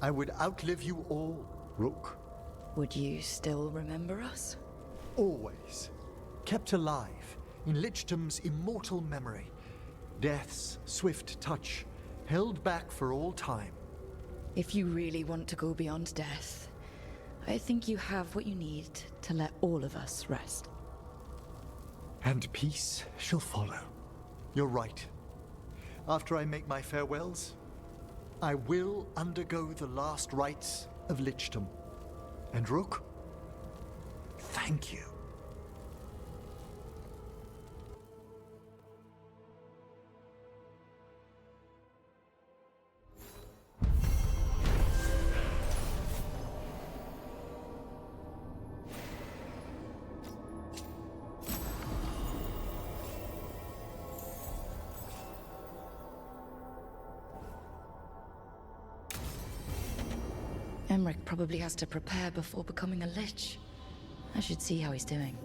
L: I would outlive you all, Rook.
E: Would you still remember us?
L: Always. Kept alive in Lichdom's immortal memory. Death's swift touch, held back for all time.
E: If you really want to go beyond death, I think you have what you need to let all of us rest.
L: And peace shall follow. You're right. After I make my farewells, I will undergo the last rites of Lichdom. And Rook, thank you.
E: Emmerich probably has to prepare before becoming a Lich. I should see how he's doing.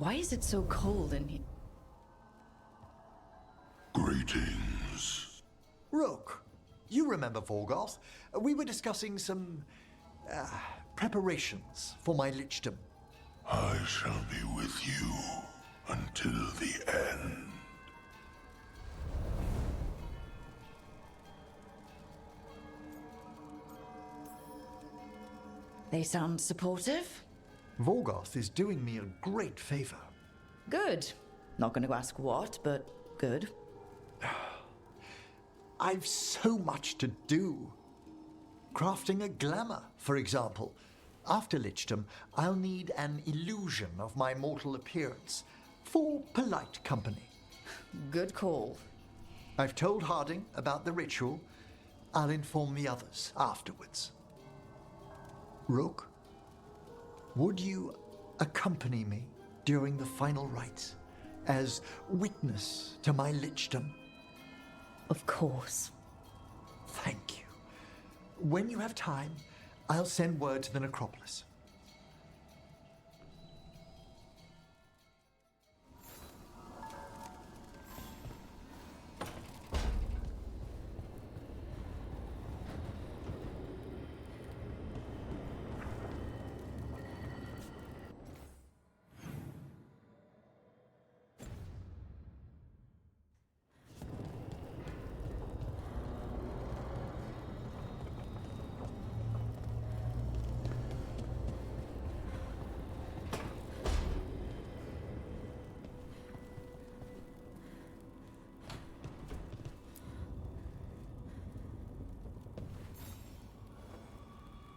E: Why is it so cold in here?
R: Greetings.
L: Rook, you remember Vorgoth? We were discussing some preparations for my lichdom.
R: I shall be with you until the end.
E: They sound supportive.
L: Vorgoth is doing me a great favor.
E: Good. Not going to ask what, but good.
L: I've so much to do. Crafting a glamour, for example. After lichdom, I'll need an illusion of my mortal appearance for polite company.
E: Good call.
L: I've told Harding about the ritual. I'll inform the others afterwards. Rook, would you accompany me during the final rites as witness to my lichdom?
E: Of course.
L: Thank you. When you have time, I'll send word to the necropolis.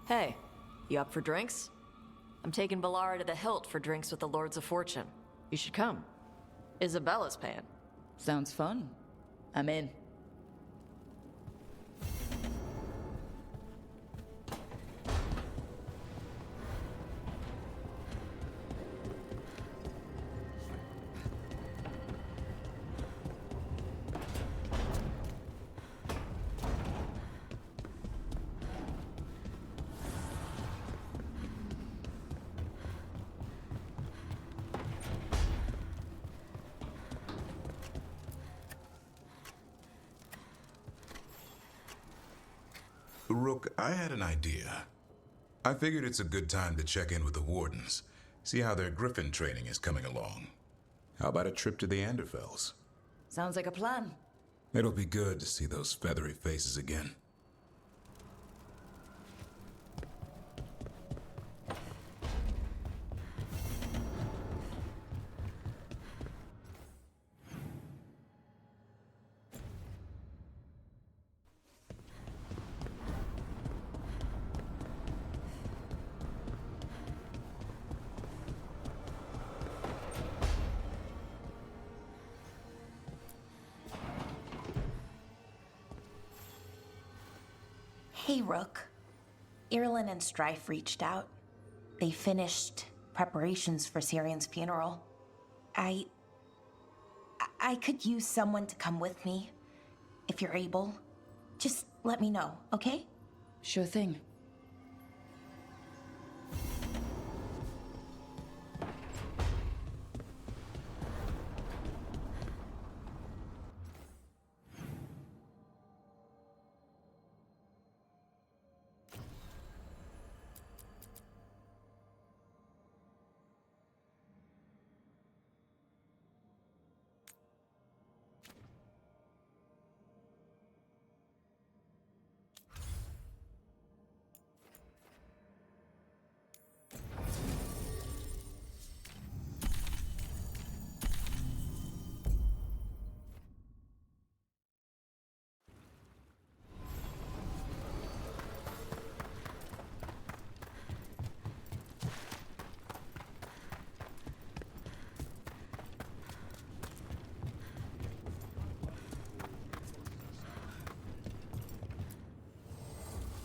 J: Hey, you up for drinks? I'm taking Ballara to the Hilt for drinks with the Lords of Fortune. You should come. Isabella's paying.
E: Sounds fun. I'm in.
D: Rook, I had an idea. I figured it's a good time to check in with the Wardens, see how their Griffin training is coming along. How about a trip to the Anderfells?
E: Sounds like a plan.
D: It'll be good to see those feathery faces again.
S: Hey, Rook. Irlin and Strife reached out. They finished preparations for Syrion's funeral. I could use someone to come with me, if you're able. Just let me know, okay?
E: Sure thing.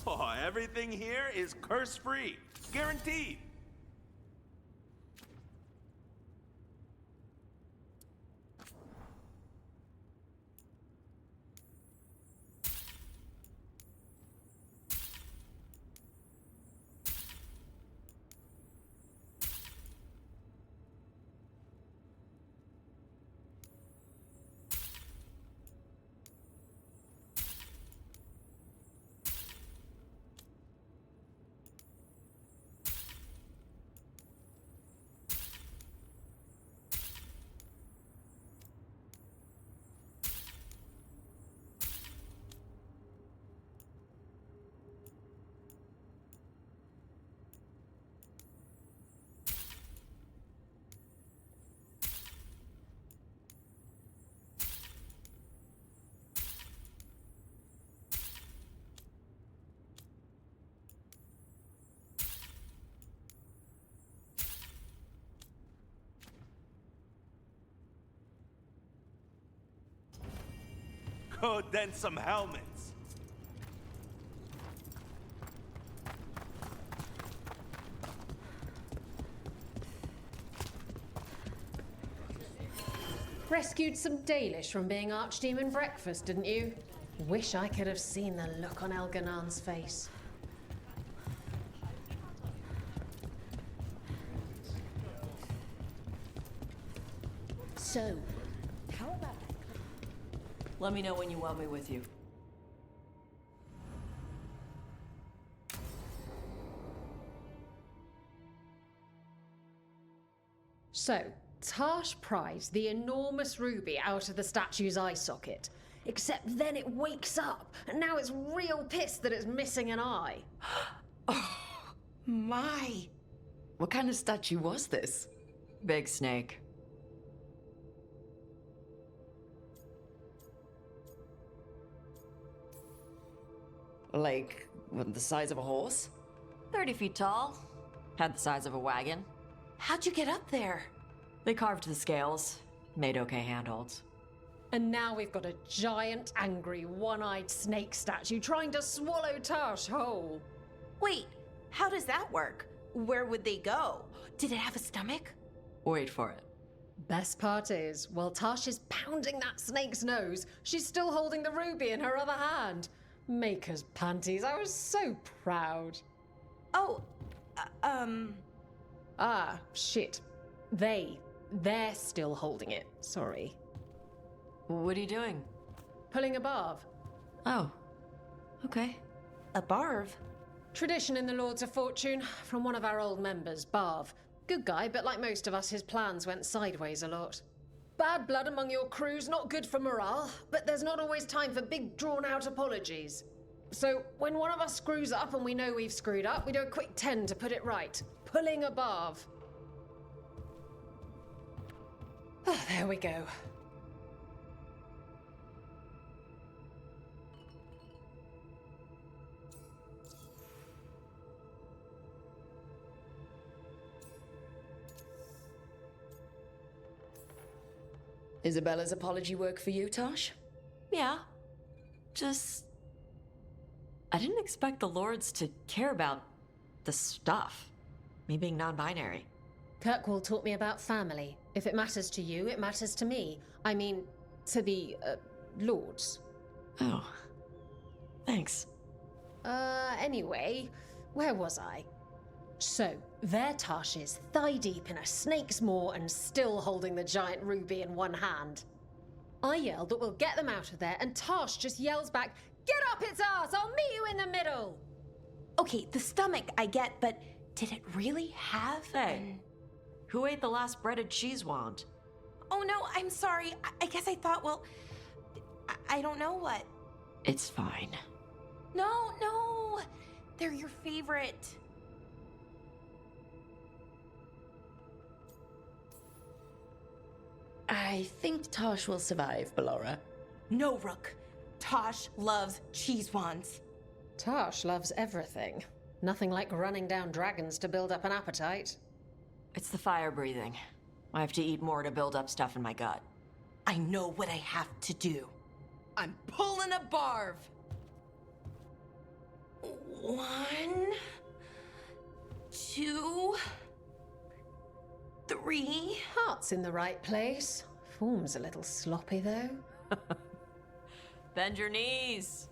T: Oh, everything here is curse-free. Guaranteed. Oh, then some helmets.
U: Rescued some Dalish from being Archdemon breakfast, didn't you? Wish I could have seen the look on Elganan's face.
J: So, how about... Let me know when you want me with you.
U: So, Tarsh pries the enormous ruby out of the statue's eye socket. Except then it wakes up, and now it's real pissed that it's missing an eye.
E: My! What kind of statue was this?
J: Big snake.
E: Like, what, the size of a horse?
J: 30 feet tall. Had the size of a wagon.
E: How'd you get up there?
J: They carved the scales. Made okay handholds.
U: And now we've got a giant, angry, one-eyed snake statue trying to swallow Tarsh whole.
S: Wait, how does that work? Where would they go? Did it have a stomach?
J: Wait for it.
U: Best part is, while Tarsh is pounding that snake's nose, she's still holding the ruby in her other hand. Maker's panties, I was so proud.
S: Oh,
U: Ah, shit. They're still holding it, sorry.
J: What are you doing?
U: Pulling a barv.
J: Oh, okay.
S: A barv?
U: Tradition in the Lords of Fortune, from one of our old members, Barv. Good guy, but like most of us, his plans went sideways a lot. Bad blood among your crew's not good for morale, but there's not always time for big, drawn-out apologies. So, when one of us screws up and we know we've screwed up, we do a quick 10 to put it right. Pulling a barv. Oh, there we go.
E: Isabella's apology work for you, Tosh?
J: Yeah. Just... I didn't expect the Lords to care about the stuff. Me being non-binary.
U: Kirkwall taught me about family. If it matters to you, it matters to me. I mean, to the, Lords.
J: Oh. Thanks.
U: Anyway, where was I? So, there Tarsh is, thigh-deep in a snake's maw and still holding the giant ruby in one hand. I yell that we'll get them out of there, and Tarsh just yells back, "Get up its ass! I'll meet you in the middle!"
S: Okay, the stomach I get, but did it really have
J: Hey, who ate the last breaded cheese wand?
S: Oh no, I'm sorry. I guess I thought, well, I don't know what.
J: It's fine.
S: No, they're your favorite.
E: I think Tosh will survive, Ballora.
S: No, Rook. Tosh loves cheese wands.
U: Tarsh loves everything. Nothing like running down dragons to build up an appetite.
J: It's the fire breathing. I have to eat more to build up stuff in my gut.
S: I know what I have to do. I'm pulling a barv. 1, 2, 3.
U: Heart's in the right place. Form's a little sloppy, though.
J: Bend your knees.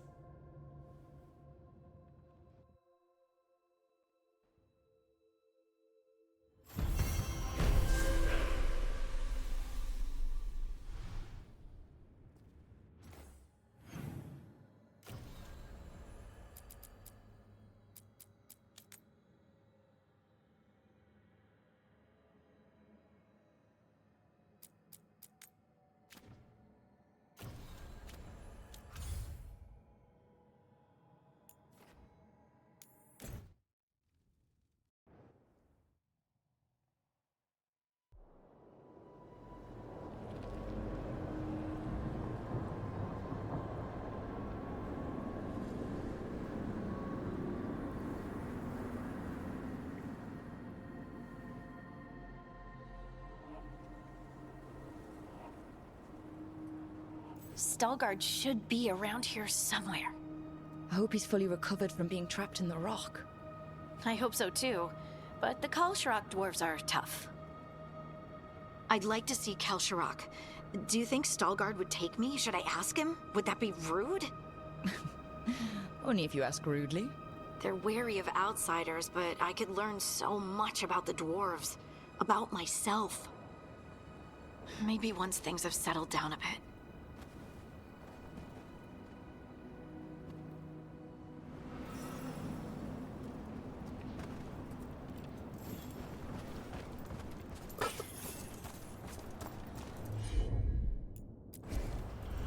C: Stalgard should be around here somewhere.
E: I hope he's fully recovered from being trapped in the rock.
C: I hope so too, but the Kalsharok dwarves are tough. I'd like to see Kalsharok. Do you think Stalgard would take me? Should I ask him? Would that be rude?
E: Only if you ask rudely.
C: They're wary of outsiders, but I could learn so much about the dwarves. About myself. Maybe once things have settled down a bit.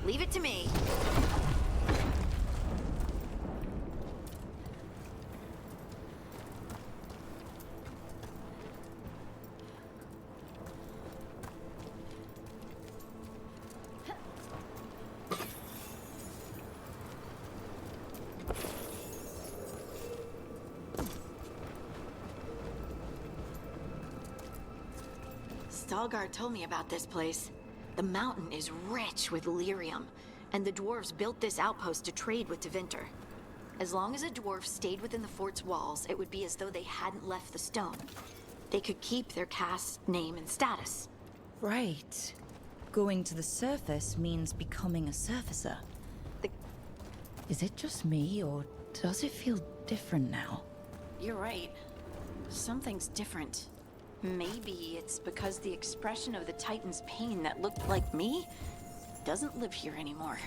C: Leave it to me. Stalgard told me about this place. The mountain is rich with lyrium, and the dwarves built this outpost to trade with Tevinter. As long as a dwarf stayed within the fort's walls, it would be as though they hadn't left the stone. They could keep their caste name and status.
E: Right. Going to the surface means becoming a surfacer. Is it just me, or does it feel different now?
C: You're right. Something's different. Maybe it's because the expression of the Titan's pain that looked like me doesn't live here anymore.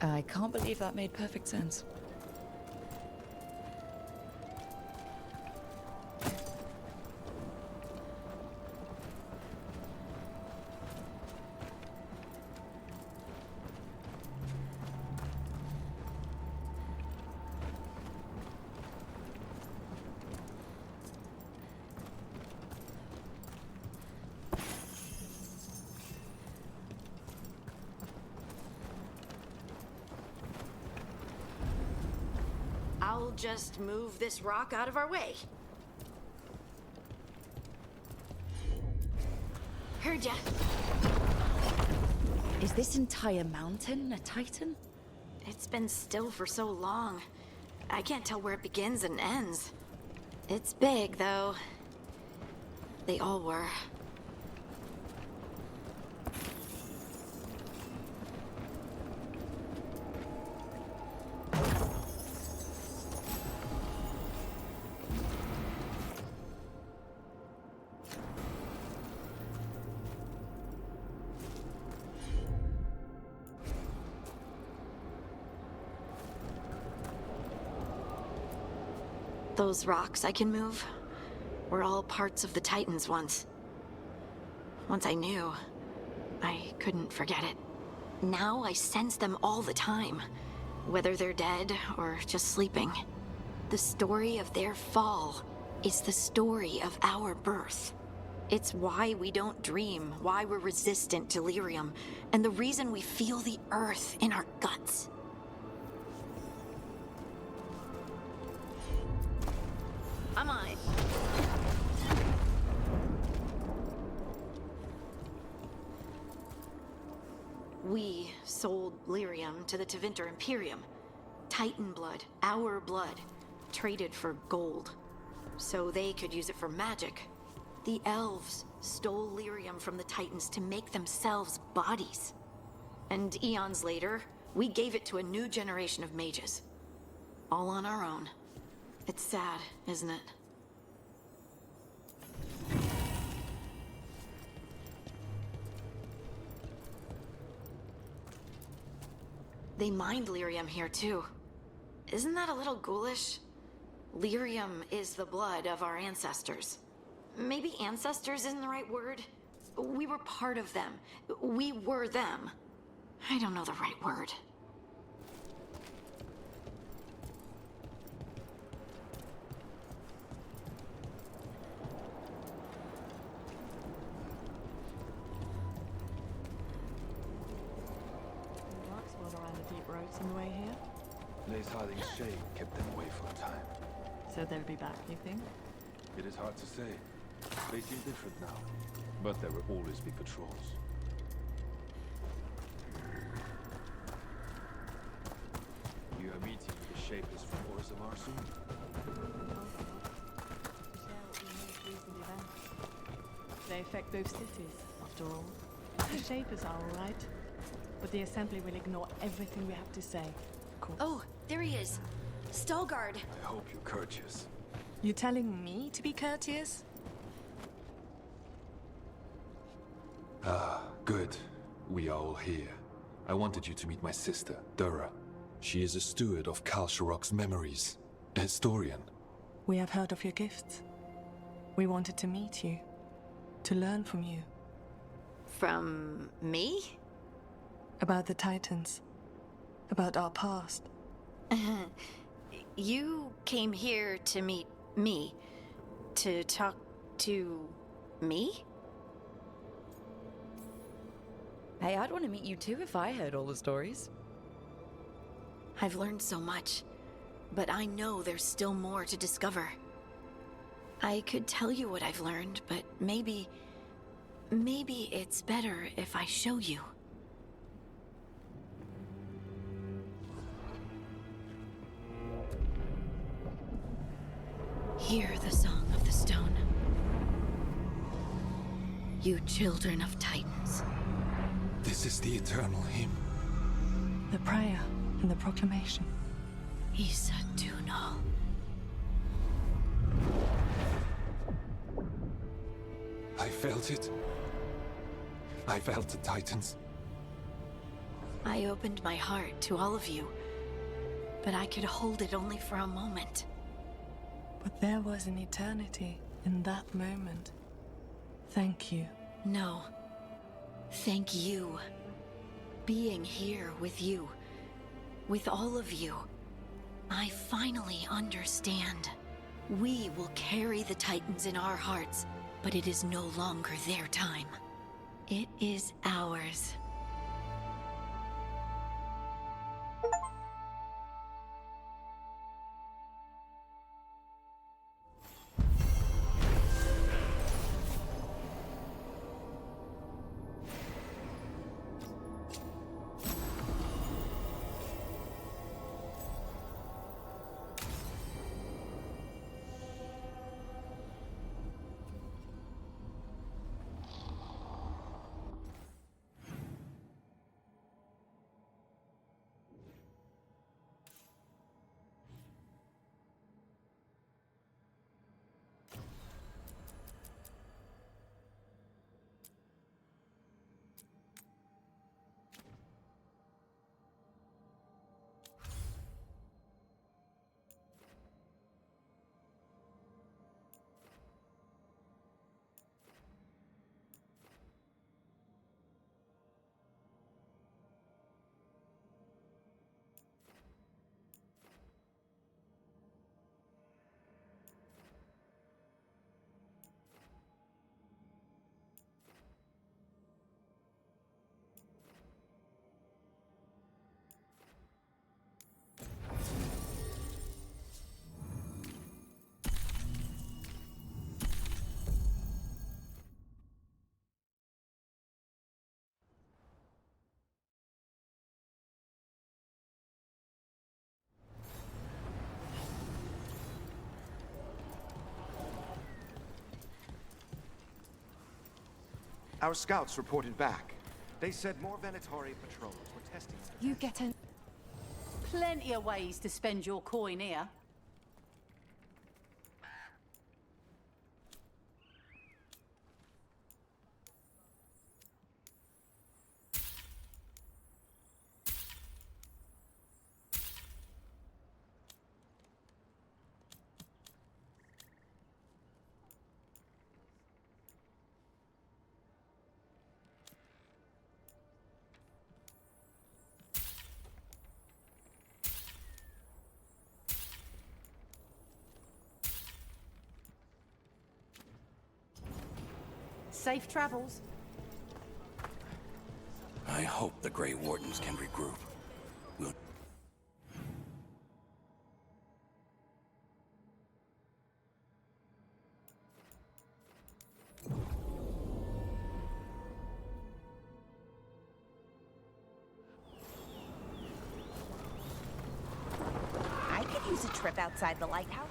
E: I can't believe that made perfect sense.
C: I'll just move this rock out of our way. Heard ya.
E: Is this entire mountain a Titan?
C: It's been still for so long. I can't tell where it begins and ends. It's big, though. They all were. Those rocks I can move were all parts of the Titans once. Once I knew, I couldn't forget it. Now I sense them all the time, whether they're dead or just sleeping. The story of their fall is the story of our birth. It's why we don't dream, why we're resistant to lyrium, and the reason we feel the earth in our guts. I'm on it. We sold lyrium to the Tevinter Imperium. Titan blood, our blood, traded for gold. So they could use it for magic. The elves stole lyrium from the Titans to make themselves bodies. And eons later, we gave it to a new generation of mages. All on our own. It's sad, isn't it? They mined lyrium here too. Isn't that a little ghoulish? Lyrium is the blood of our ancestors. Maybe ancestors isn't the right word. We were part of them. We were them. I don't know the right word.
H: On the way here?
V: Lace Harding's shade kept them away for a time.
H: So they'll be back, you think?
V: It is hard to say. They seem different now. But there will always be patrols. some are soon.
H: They affect both cities, after all. The Shapers are all right, but the Assembly will ignore everything we have to say, of course.
C: Oh, there he is. Stalguard.
V: I hope you're courteous.
H: You telling me to be courteous?
V: Ah, good. We are all here. I wanted you to meet my sister, Dura. She is a steward of Kal Sharok's memories, a historian.
H: We have heard of your gifts. We wanted to meet you, to learn from you.
C: From me?
H: About the Titans. About our past.
C: You came here to meet me. To talk to me?
E: Hey, I'd want to meet you too if I heard all the stories.
C: I've learned so much, but I know there's still more to discover. I could tell you what I've learned, but maybe it's better if I show you. Hear the song of the stone. You children of Titans.
V: This is the eternal hymn.
H: The prayer and the proclamation.
C: Isa Tunal.
V: I felt it. I felt the Titans.
C: I opened my heart to all of you, but I could hold it only for a moment.
H: But there was an eternity in that moment. Thank you.
C: No. Thank you. Being here with you, with all of you, I finally understand. We will carry the Titans in our hearts, but it is no longer their time. It is ours.
F: Our scouts reported back. They said more Venatori patrols were testing.
G: You get plenty of ways to spend your coin here. Safe travels.
R: I hope the Grey Wardens can regroup. We'll...
S: I could use a trip outside the lighthouse.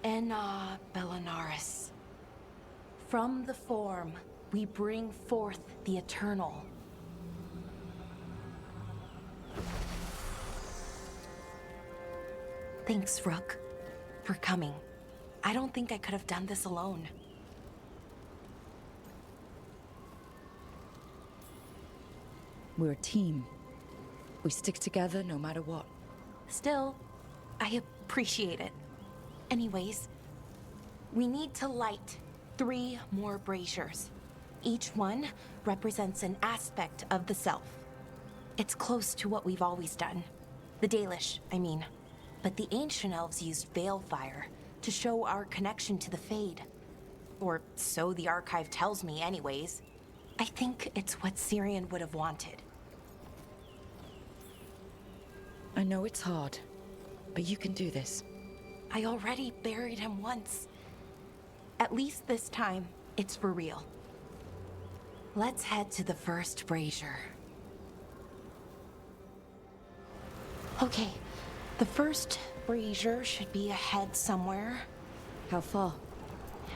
C: Enna Bellinaris.
S: From the form, we bring forth the eternal. Thanks, Rook, for coming. I don't think I could have done this alone.
E: We're a team. We stick together no matter what.
S: Still, I appreciate it. Anyways, we need to light 3 more braziers. Each one represents an aspect of the self. It's close to what we've always done. The Dalish, I mean. But the ancient elves used Veilfire to show our connection to the Fade. Or so the archive tells me anyways. I think it's what Syrian would have wanted.
E: I know it's hard, but you can do this.
S: I already buried him once. At least this time, it's for real. Let's head to the first brazier. Okay, the first brazier should be ahead somewhere.
E: How far?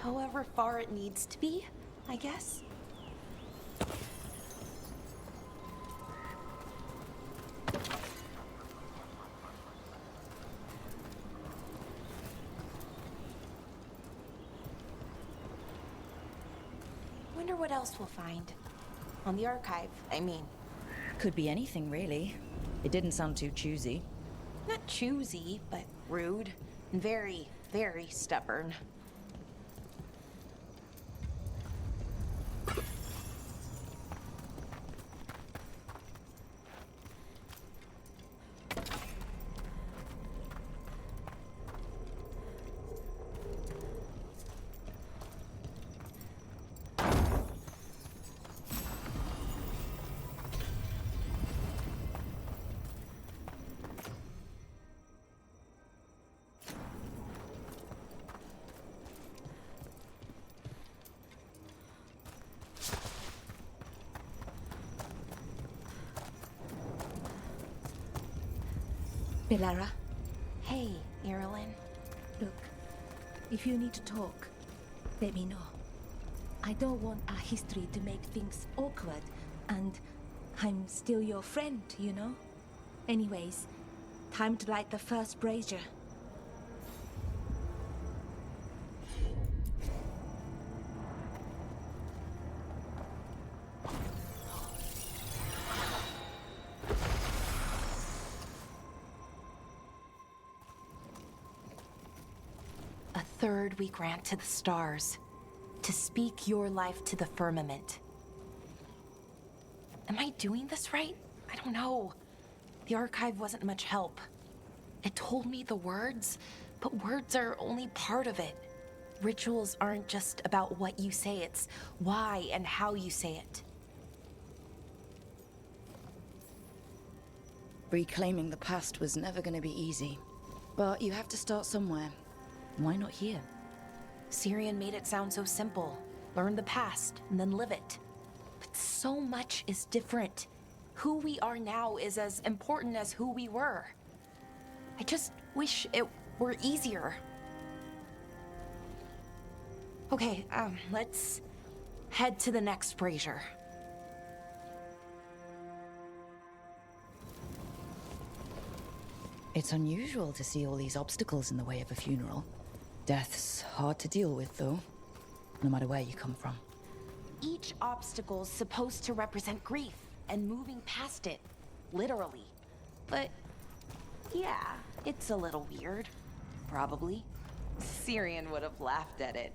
S: However far it needs to be, I guess. Wonder what else we'll find. On the archive, I mean.
E: Could be anything, really. It didn't sound too choosy.
S: Not choosy, but rude. And very, very stubborn.
Q: Belara?
S: Hey, Irilyn.
Q: Look, if you need to talk, let me know. I don't want our history to make things awkward, and I'm still your friend, you know? Anyways, time to light the first brazier.
S: Third we grant to the stars, to speak your life to the firmament. Am I doing this right? I don't know. The archive wasn't much help. It told me the words, but words are only part of it. Rituals aren't just about what you say, it's why and how you say it.
E: Reclaiming the past was never going to be easy. But you have to start somewhere. Why not here?
S: Syrian made it sound so simple. Learn the past, and then live it. But so much is different. Who we are now is as important as who we were. I just wish it were easier. Okay, let's head to the next brazier.
E: It's unusual to see all these obstacles in the way of a funeral. Death's hard to deal with, though, no matter where you come from.
S: Each obstacle's supposed to represent grief and moving past it, literally. But yeah, it's a little weird. Probably. Syrian would have laughed at it.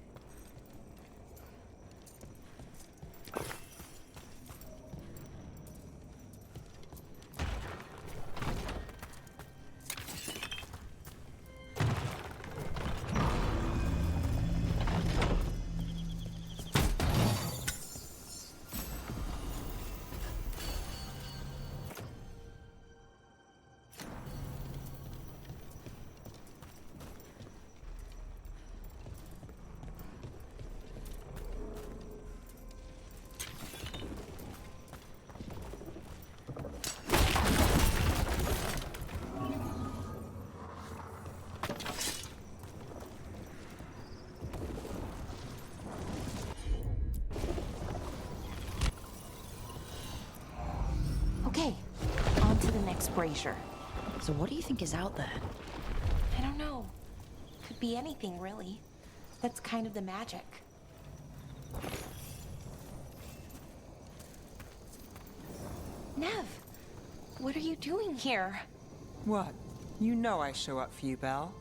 S: brazier.
E: So what do you think is out there?
S: I don't know. Could be anything, really. That's kind of the magic. Nev, what are you doing here?
A: What? You know I show up for you, Belle.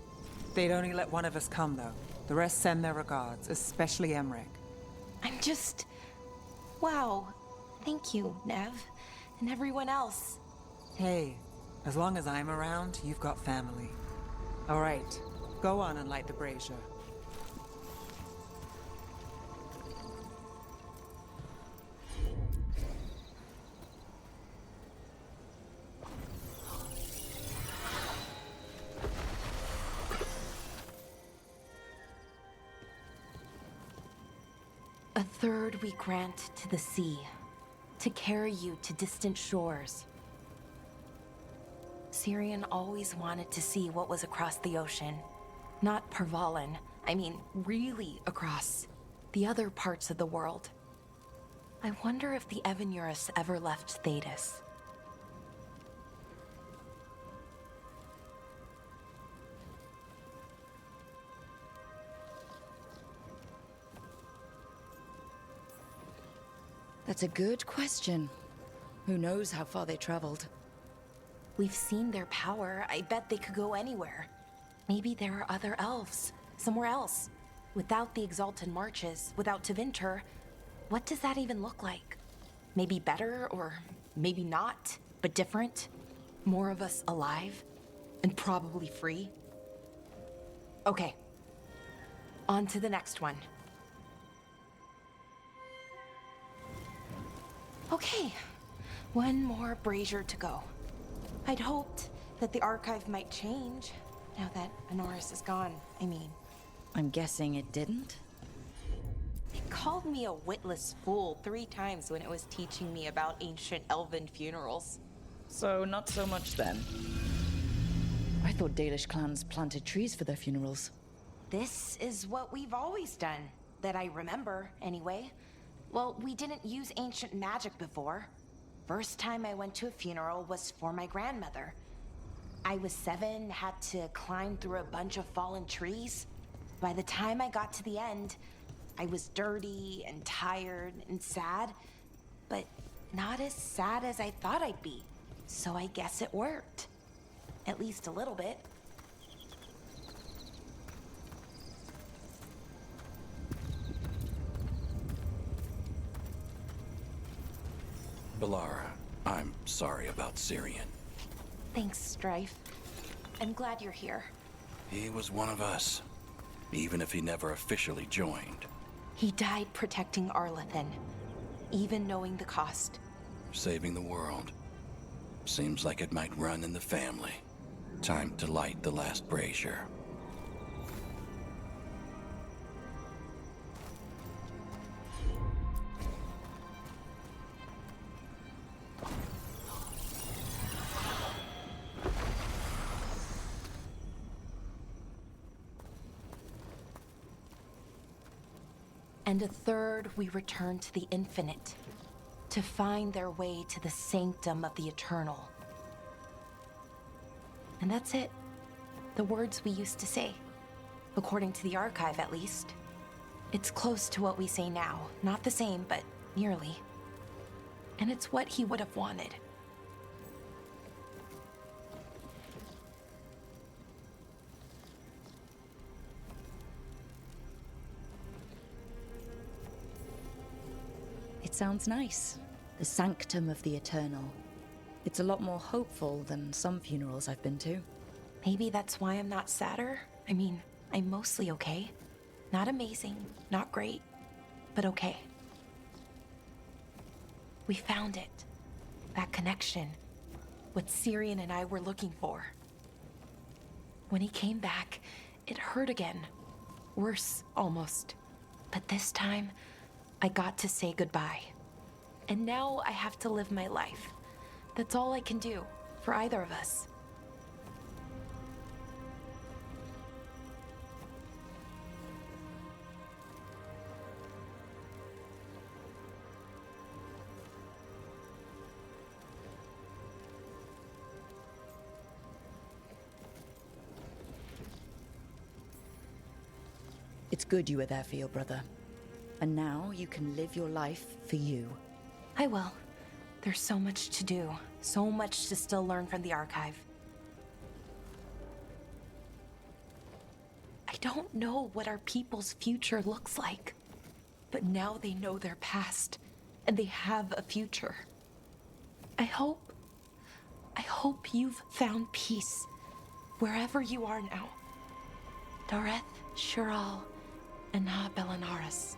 A: They'd only let one of us come, though. The rest send their regards, especially Emmerich.
S: I'm just... Wow. Thank you, Nev. And everyone else.
A: Hey, as long as I'm around, you've got family. All right, go on and light the brazier.
S: A third we grant to the sea, to carry you to distant shores. Syrian always wanted to see what was across the ocean. Not Parvalan, I mean really across. The other parts of the world. I wonder if the Evanurus ever left Thetis.
E: That's a good question. Who knows how far they traveled?
S: We've seen their power. I bet they could go anywhere. Maybe there are other elves, somewhere else. Without the Exalted Marches, without Tevinter, what does that even look like? Maybe better, or maybe not, but different? More of us alive, and probably free? Okay. On to the next one. Okay, one more brazier to go. I'd hoped that the archive might change, now that Honoris is gone, I mean.
E: I'm guessing it didn't?
S: It called me a witless fool 3 times when it was teaching me about ancient elven funerals.
E: So not so much then. I thought Dalish clans planted trees for their funerals.
S: This is what we've always done, that I remember, anyway. Well, we didn't use ancient magic before. First time I went to a funeral was for my grandmother. I was 7, had to climb through a bunch of fallen trees. By the time I got to the end, I was dirty and tired and sad, but not as sad as I thought I'd be. So I guess it worked. At least a little bit.
B: Balara, I'm sorry about Syrian.
S: Thanks, Strife. I'm glad you're here.
B: He was one of us, even if he never officially joined.
S: He died protecting Arlathan, even knowing the cost.
B: Saving the world. Seems like it might run in the family. Time to light the last brazier.
S: And a third we return to the infinite, to find their way to the sanctum of the eternal. And that's it. The words we used to say. According to the archive, at least. It's close to what we say now. Not the same, but nearly. And it's what he would have wanted.
E: It sounds nice. The sanctum of the eternal. It's a lot more hopeful than some funerals I've been to.
S: Maybe that's why I'm not sadder. I mean, I'm mostly okay. Not amazing, not great, but okay. We found it. That connection. What Syrian and I were looking for. When he came back, it hurt again. Worse, almost. But this time, I got to say goodbye. And now I have to live my life. That's all I can do, for either of us.
E: It's good you were there for your brother. And now you can live your life for you.
S: I will. There's so much to do. So much to still learn from the archive. I don't know what our people's future looks like. But now they know their past. And they have a future. I hope you've found peace. Wherever you are now. Dareth, Shural, and Na Belanaris.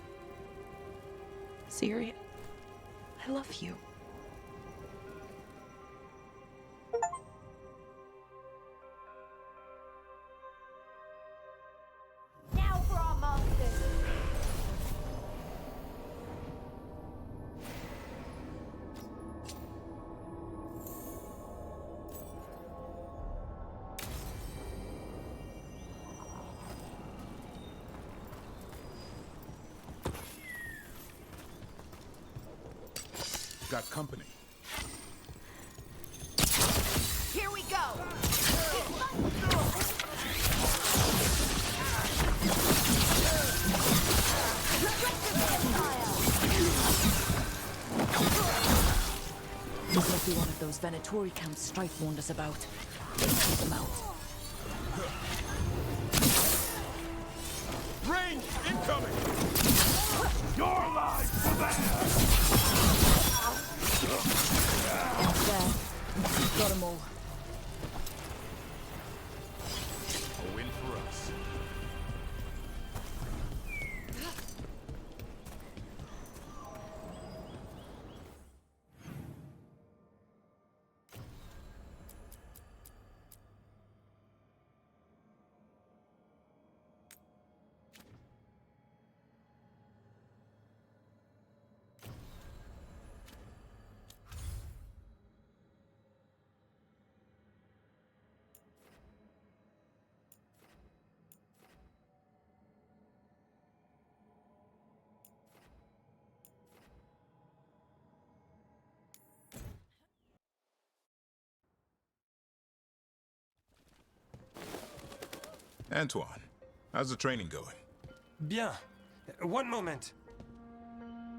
S: Syrian, I love you.
P: Now for our masters.
D: Got company.
P: Here we go.
E: This must be one of those Venatori camps Strife warned us about. Let's take them out.
R: Range incoming! Your life for that!
E: There. Got them all.
D: A win for us. Antoine, how's the training going?
T: Bien. One moment.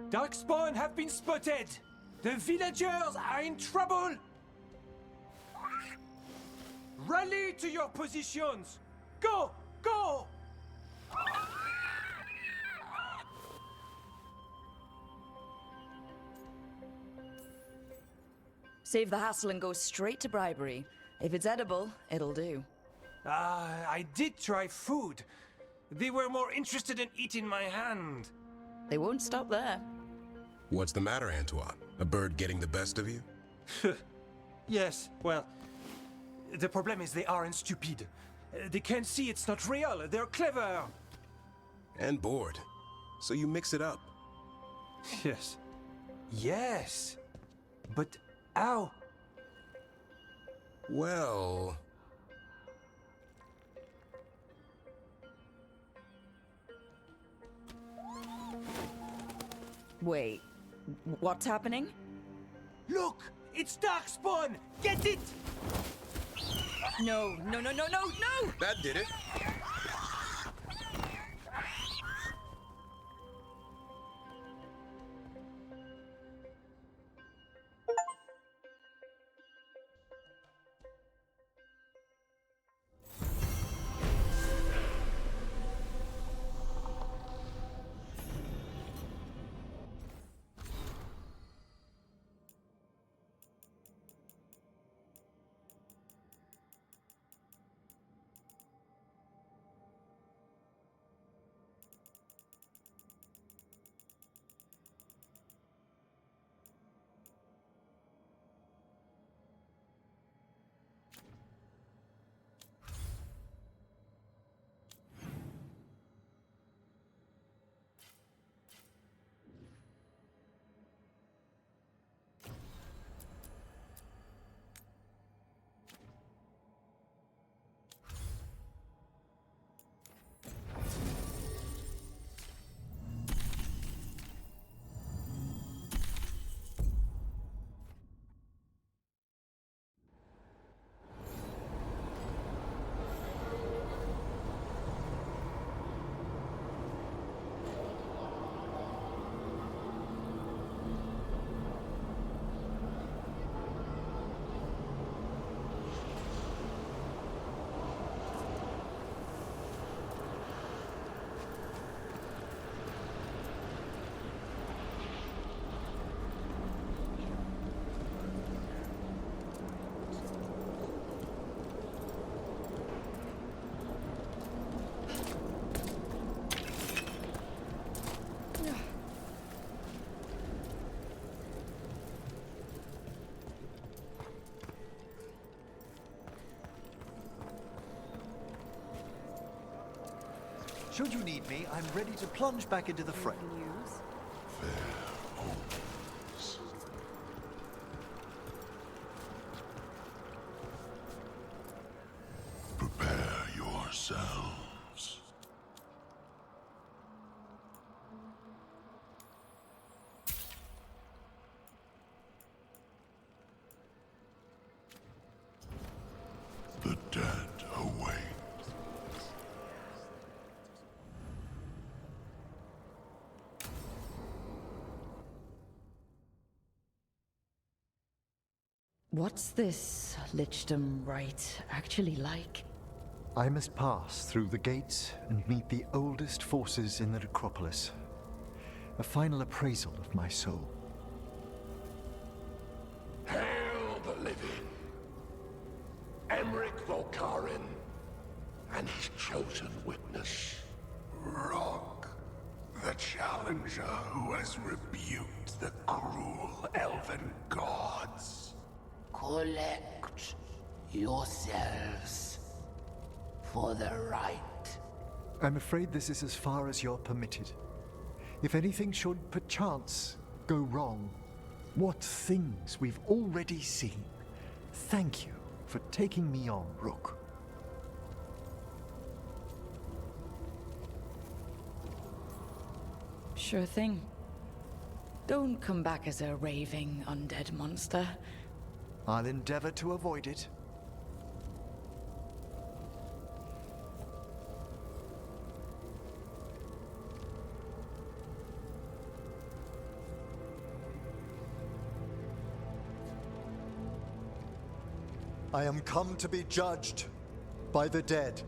T: Darkspawn have been spotted! The villagers are in trouble! Rally to your positions! Go! Go!
E: Save the hassle and go straight to bribery. If it's edible, it'll do.
T: I did try food. They were more interested in eating my hand.
E: They won't stop there.
D: What's the matter, Antoine? A bird getting the best of you?
T: Yes, well, the problem is they aren't stupid. They can't see it's not real. They're clever.
D: And bored. So you mix it up.
T: Yes. Yes. But how?
D: Well...
E: Wait, what's happening?
T: Look! It's Darkspawn! Get it!
E: No, no, no, no, no, no!
D: That did it.
L: Should you need me, I'm ready to plunge back into the fray.
R: Prepare yourselves. The dead await.
E: What's this Lichdom rite actually like?
L: I must pass through the gates and meet the oldest forces in the necropolis. A final appraisal of my soul.
R: Hail the living! Emmerich Volkaren and his chosen witness, Rock, the challenger who has rebuked the cruel elven gods.
O: Collect yourselves for the right.
L: I'm afraid this is as far as you're permitted. If anything should perchance go wrong, what things we've already seen. Thank you for taking me on, Rook.
E: Sure thing. Don't come back as a raving undead monster.
L: I'll endeavor to avoid it. I am come to be judged by the dead.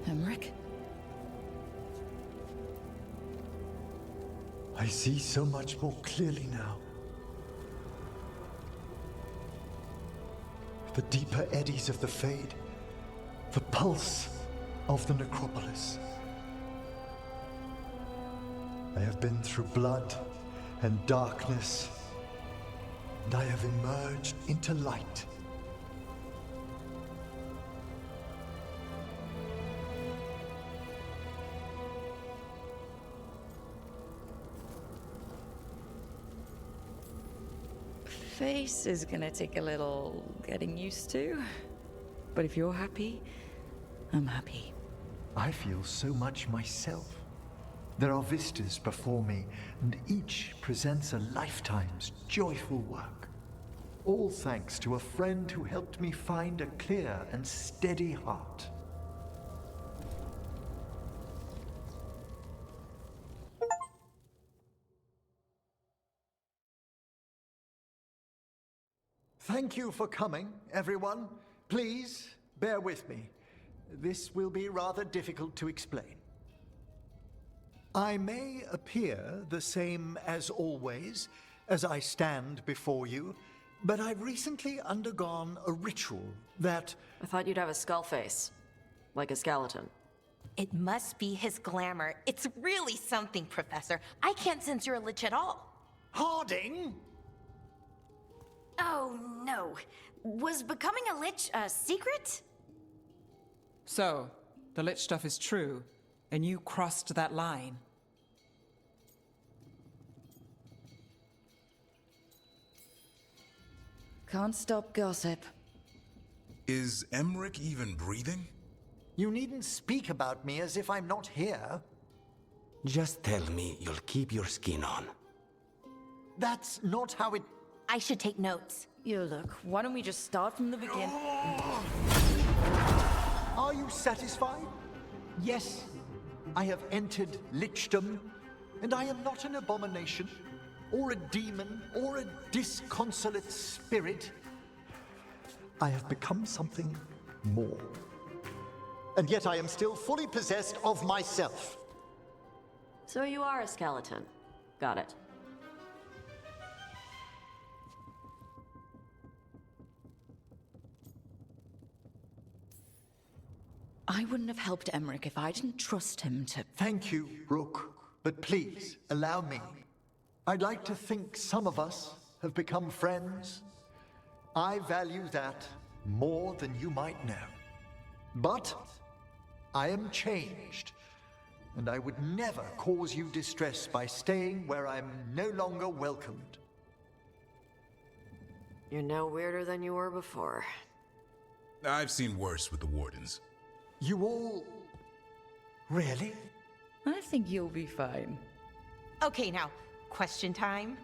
E: Emmerich?
L: I see so much more clearly now. The deeper eddies of the Fade, the pulse of the necropolis. I have been through blood and darkness, and I have emerged into light.
E: Face is gonna take a little getting used to. But if you're happy, I'm happy.
L: I feel so much myself. There are vistas before me, and each presents a lifetime's joyful work. All thanks to a friend who helped me find a clear and steady heart. Thank you for coming, everyone. Please, bear with me. This will be rather difficult to explain. I may appear the same as always, as I stand before you, but I've recently undergone a ritual that...
I: I thought you'd have a skull face. Like a skeleton.
S: It must be his glamour. It's really something, Professor. I can't sense you're a lich at all.
L: Harding?
C: Oh, no. Was becoming a lich a secret?
A: So, the lich stuff is true, and you crossed that line.
E: Can't stop gossip.
D: Is Emmerich even breathing?
L: You needn't speak about me as if I'm not here.
O: Just tell me you'll keep your skin on.
L: That's not how it...
S: I should take notes.
E: You look, why don't we just start from the beginning?
L: Are you satisfied? Yes, I have entered Lichdom, and I am not an abomination, or a demon, or a disconsolate spirit. I have become something more. And yet I am still fully possessed of myself.
I: So you are a skeleton. Got it.
E: I wouldn't have helped Emmerich if I didn't trust him to...
L: Thank you, Rook. But please, allow me. I'd like to think some of us have become friends. I value that more than you might know. But I am changed, and I would never cause you distress by staying where I'm no longer welcomed.
I: You're no weirder than you were before.
D: I've seen worse with the Wardens.
L: You all... really?
E: I think you'll be fine.
S: Okay, now, question time.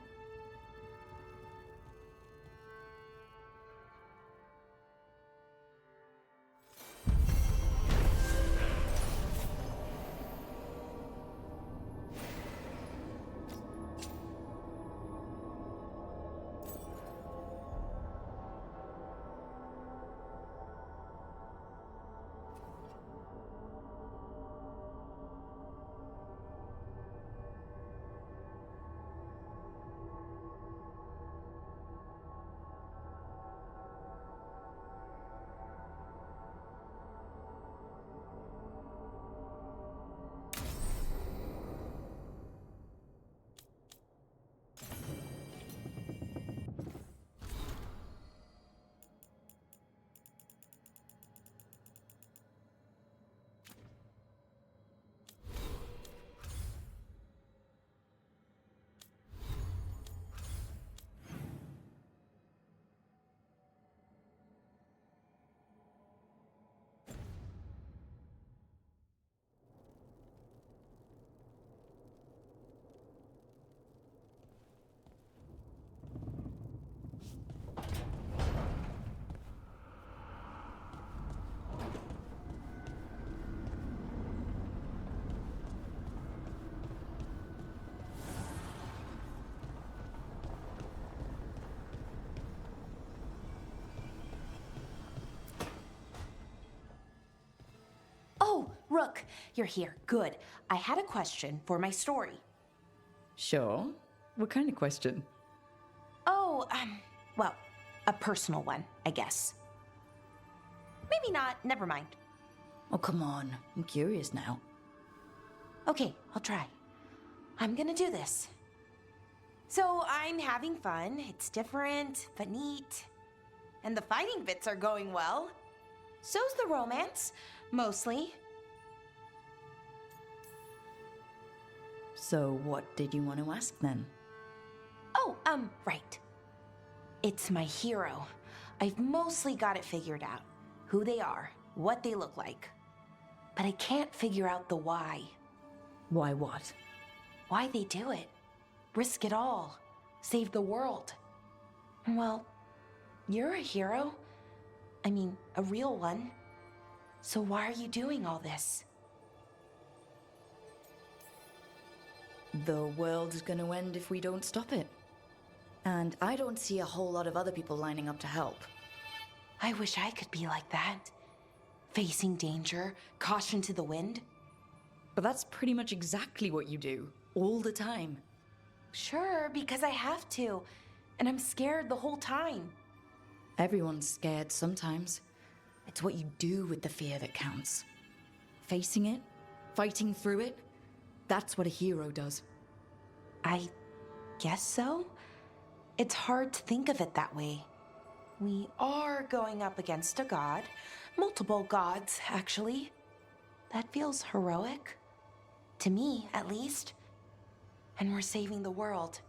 S: Oh, Rook, you're here. Good. I had a question for my story.
E: Sure. What kind of question?
S: Oh, well, a personal one, I guess. Maybe not. Never mind.
E: Oh, come on. I'm curious now.
S: Okay, I'll try. I'm gonna do this. So I'm having fun. It's different, but neat. And the fighting bits are going well. So's the romance, mostly.
E: So what did you want to ask then?
S: Oh, right. It's my hero. I've mostly got it figured out. Who they are, what they look like. But I can't figure out the why.
E: Why what?
S: Why they do it. Risk it all. Save the world. Well, you're a hero. I mean, a real one. So why are you doing all this?
E: The world's gonna end if we don't stop it. And I don't see a whole lot of other people lining up to help.
S: I wish I could be like that. Facing danger, caution to the wind.
E: But that's pretty much exactly what you do, all the time.
S: Sure, because I have to. And I'm scared the whole time.
E: Everyone's scared sometimes. It's what you do with the fear that counts. Facing it, fighting through it, that's what a hero does.
S: I guess so. It's hard to think of it that way. We are going up against a god. Multiple gods, actually. That feels heroic. To me, at least. And we're saving the world.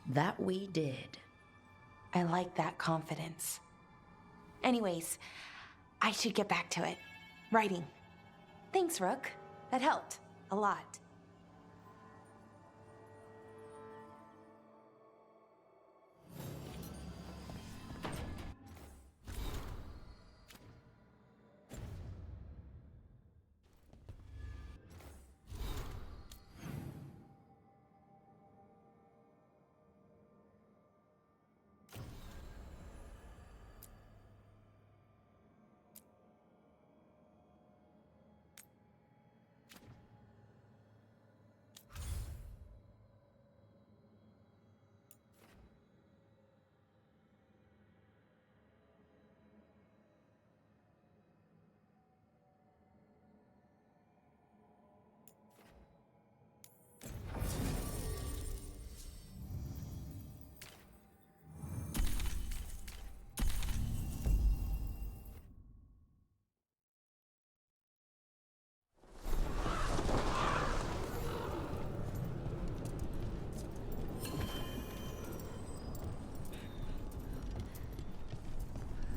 E: That we did.
S: I like that confidence. Anyways, I should get back to it. Writing. Thanks, Rook. That helped. A lot.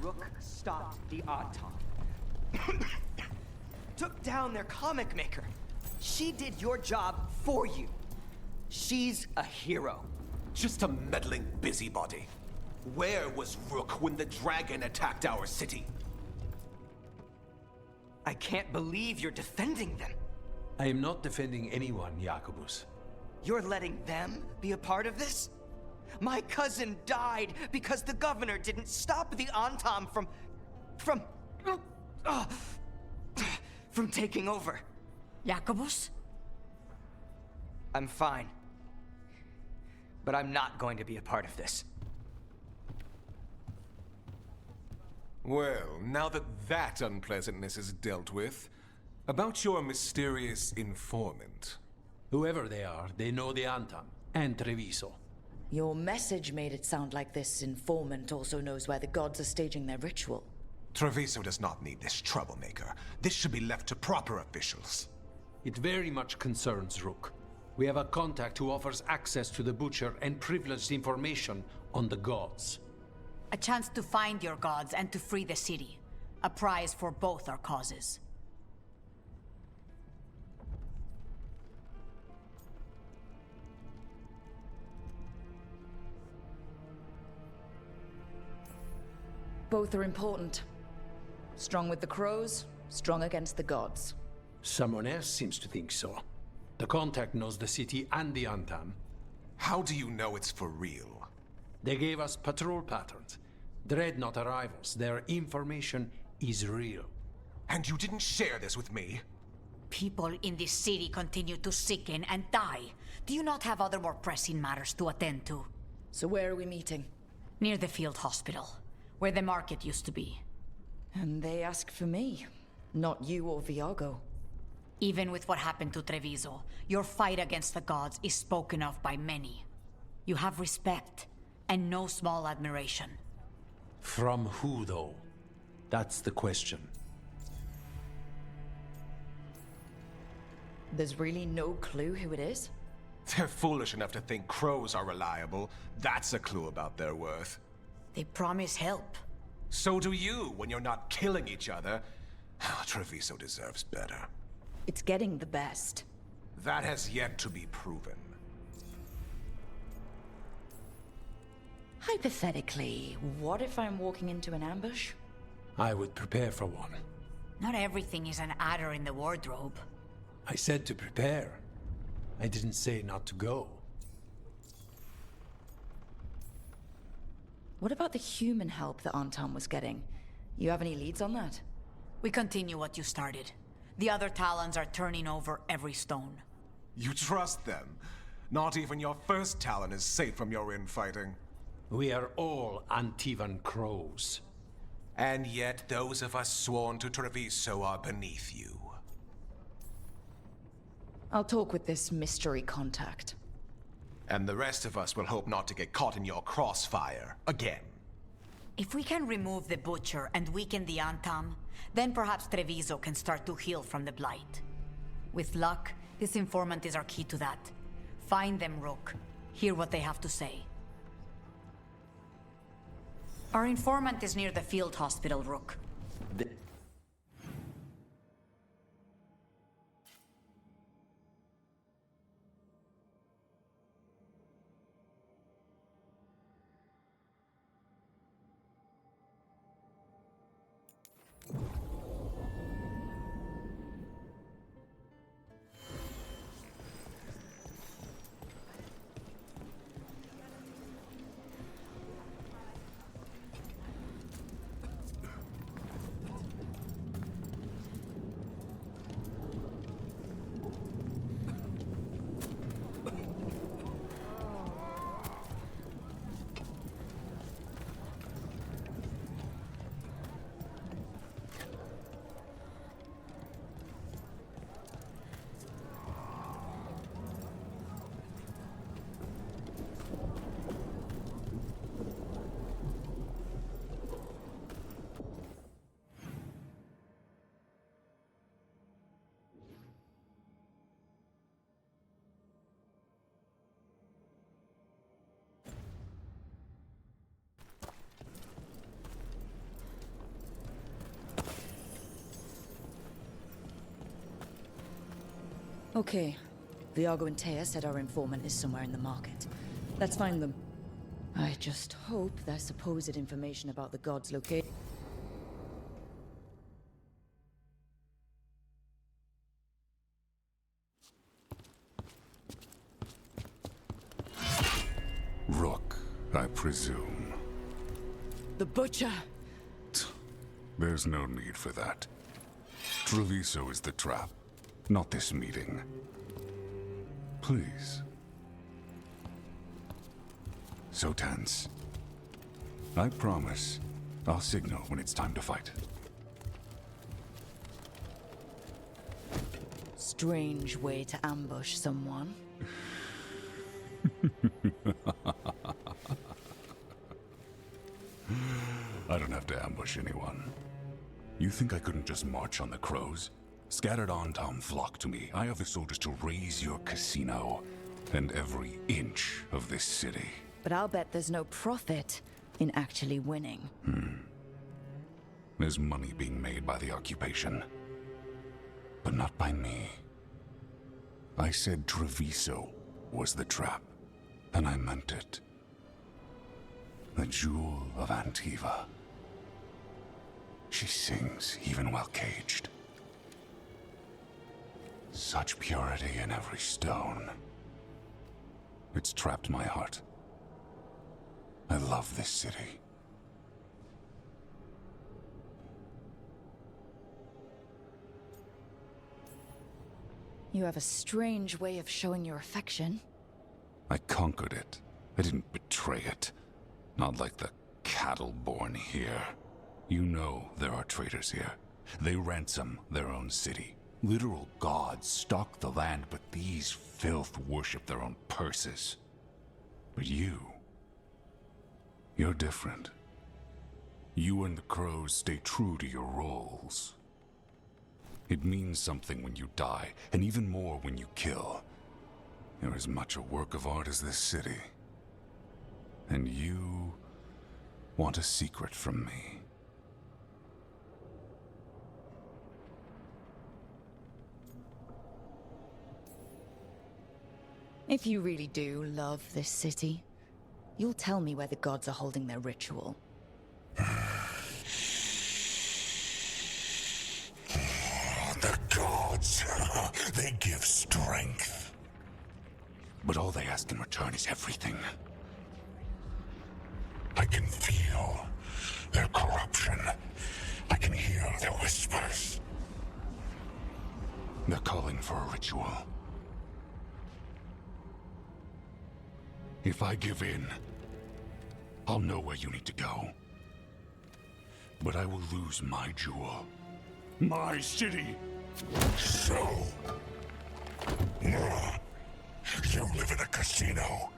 M: Rook stopped the Auton. Took down their comic maker. She did your job for you. She's a hero.
N: Just a meddling busybody. Where was Rook when the dragon attacked our city?
M: I can't believe you're defending them.
W: I am not defending anyone, Jacobus.
M: You're letting them be a part of this? My cousin died because the governor didn't stop the Antam from taking over.
J: Jacobus?
M: I'm fine. But I'm not going to be a part of this.
N: Well, now that that unpleasantness is dealt with, about your mysterious informant.
W: Whoever they are, they know the Antam and Treviso.
E: Your message made it sound like this informant also knows where the gods are staging their ritual.
N: Treviso does not need this troublemaker. This should be left to proper officials.
W: It very much concerns Rook. We have a contact who offers access to the Butcher and privileged information on the gods.
G: A chance to find your gods and to free the city. A prize for both our causes.
E: Both are important. Strong with the crows, strong against the gods.
W: Someone else seems to think so. The contact knows the city and the Antam.
N: How do you know it's for real?
W: They gave us patrol patterns. Dreadnought arrivals. Their information is real.
N: And you didn't share this with me?
G: People in this city continue to sicken and die. Do you not have other more pressing matters to attend to?
E: So where are we meeting?
G: Near the field hospital, where the market used to be.
E: And they ask for me, not you or Viago.
G: Even with what happened to Treviso, your fight against the gods is spoken of by many. You have respect, and no small admiration.
W: From who, though? That's the question.
E: There's really no clue who it is?
N: They're foolish enough to think crows are reliable. That's a clue about their worth.
G: They promise help.
N: So do you, when you're not killing each other. Treviso deserves better.
E: It's getting the best.
N: That has yet to be proven.
E: Hypothetically, what if I'm walking into an ambush?
W: I would prepare for one.
G: Not everything is an adder in the wardrobe.
W: I said to prepare. I didn't say not to go.
E: What about the human help that Antam was getting? You have any leads on that?
G: We continue what you started. The other Talons are turning over every stone.
N: You trust them? Not even your first Talon is safe from your infighting.
W: We are all Antivan crows.
N: And yet those of us sworn to Treviso are beneath you.
E: I'll talk with this mystery contact.
N: And the rest of us will hope not to get caught in your crossfire again.
G: If we can remove the Butcher and weaken the Antam, then perhaps Treviso can start to heal from the Blight. With luck, this informant is our key to that. Find them, Rook. Hear what they have to say. Our informant is near the field hospital, Rook.
E: Okay. Viago and Taya said our informant is somewhere in the market. Let's find them. I just hope their supposed information about the gods' location.
K: Rook, I presume.
E: The Butcher!
K: There's no need for that. Treviso is the trap, not this meeting. Please. So tense. I promise I'll signal when it's time to fight.
E: Strange way to ambush someone.
K: I don't have to ambush anyone. You think I couldn't just march on the crows? Scattered on Tom flock to me. I have the soldiers to raise your casino and every inch of this city.
E: But I'll bet there's no profit in actually winning.
K: There's money being made by the occupation. But not by me. I said Treviso was the trap, and I meant it. The jewel of Antiva. She sings even while caged. Such purity in every stone. It's trapped my heart. I love this city.
E: You have a strange way of showing your affection.
K: I conquered it. I didn't betray it. Not like the cattle born here. You know there are traitors here. They ransom their own city. Literal gods stalk the land, but these filth worship their own purses. But you're different. You and the crows stay true to your roles. It means something when you die, and even more when you kill. You're as much a work of art as this city. And you want a secret from me.
E: If you really do love this city, you'll tell me where the gods are holding their ritual.
R: The gods, they give strength.
K: But all they ask in return is everything.
R: I can feel their corruption. I can hear their whispers.
K: They're calling for a ritual. If I give in, I'll know where you need to go. But I will lose my jewel. My city!
R: So... you live in a casino.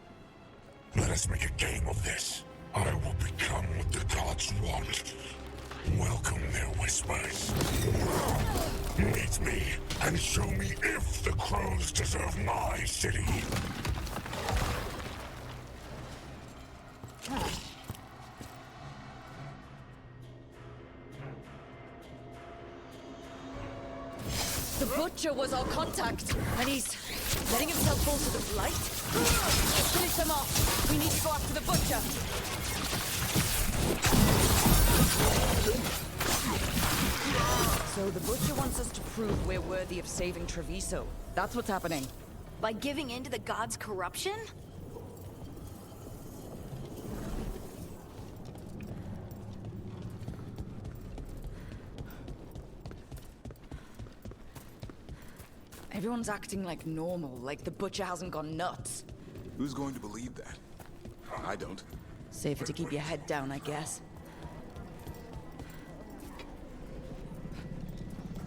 R: Let us make a game of this. I will become what the gods want. Welcome their whispers. Meet me and show me if the crows deserve my city.
E: The Butcher was our contact, and he's letting himself fall to the Blight? Finish them off. We need to go after the Butcher. So the Butcher wants us to prove we're worthy of saving Treviso. That's what's happening.
C: By giving in to the gods' corruption?
E: Everyone's acting like normal, like the Butcher hasn't gone nuts.
D: Who's going to believe that? I don't.
E: Safer to keep your head down, I guess.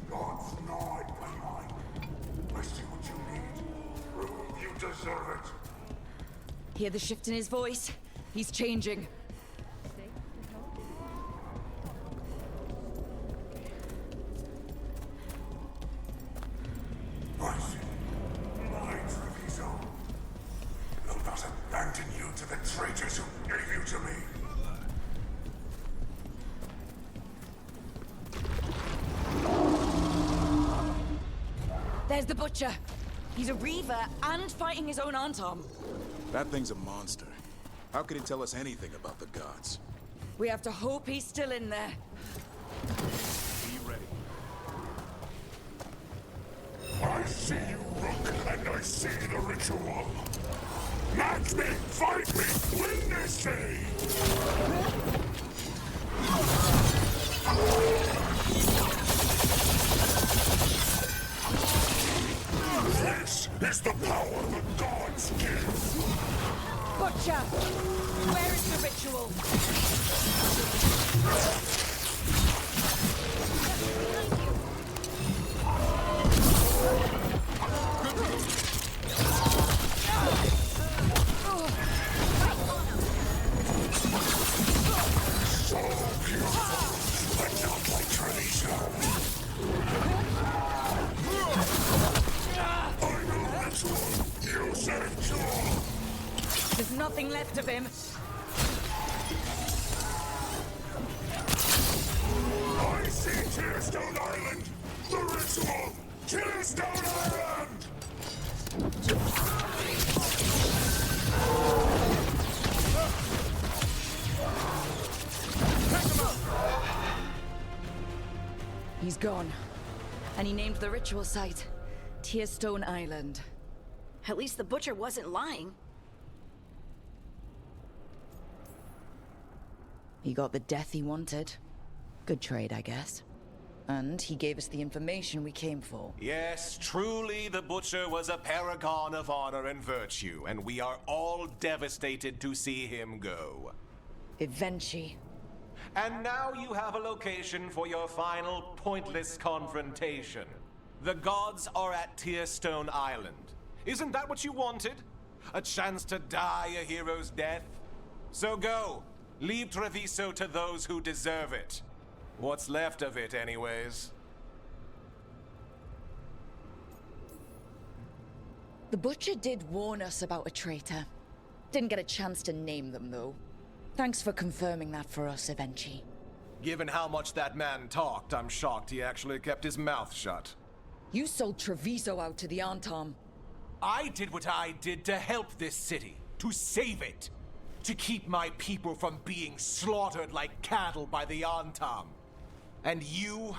R: God's gnawed my mind. I see what you need. Prove you deserve it.
E: Hear the shift in his voice? He's changing.
R: I see. My Treviso. Will not abandon you to the traitors who gave you to me.
E: There's the Butcher. He's a Reaver and fighting his own Antom.
D: That thing's a monster. How could it tell us anything about the gods?
E: We have to hope he's still in there.
D: Be ready.
R: I see you, Rook, and I see the ritual. Match me, fight me, win this day! This is the power the gods give!
E: Butcher! Where is the ritual?
R: So beautiful, but not like Treviso. I know ritual. You said it, Joel.
E: There's nothing left of him.
R: I see Tearstone Island! The ritual! Tearstone Island!
E: He's gone. And he named the ritual site Tearstone Island.
C: At least the Butcher wasn't lying.
E: He got the death he wanted. Good trade, I guess. And he gave us the information we came for.
N: Yes, truly the Butcher was a paragon of honor and virtue, and we are all devastated to see him go.
E: Eventually.
N: And now you have a location for your final pointless confrontation. The gods are at Tearstone Island. Isn't that what you wanted? A chance to die a hero's death? So go. Leave Treviso to those who deserve it. What's left of it, anyways.
E: The Butcher did warn us about a traitor. Didn't get a chance to name them, though. Thanks for confirming that for us, Evenchi.
N: Given how much that man talked, I'm shocked he actually kept his mouth shut.
E: You sold Treviso out to the Antom.
N: I did what I did to help this city, to save it, to keep my people from being slaughtered like cattle by the Antom. And you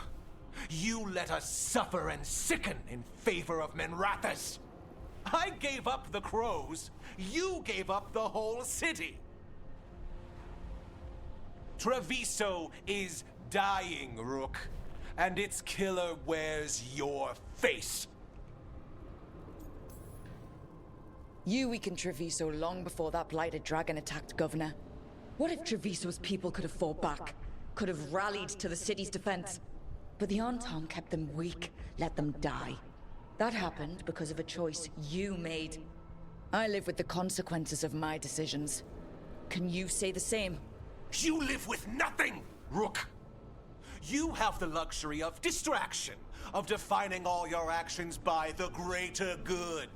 N: let us suffer and sicken in favor of Menrathas. I gave up the crows, you gave up the whole city. Treviso is dying, Rook, and its killer wears your face.
E: You weakened Treviso long before that blighted dragon attacked Governor. What if Treviso's people could have fought back? Could have rallied to the city's defense? But the Antom kept them weak, let them die. That happened because of a choice you made. I live with the consequences of my decisions. Can you say the same?
N: You live with nothing, Rook! You have the luxury of distraction, of defining all your actions by the greater good.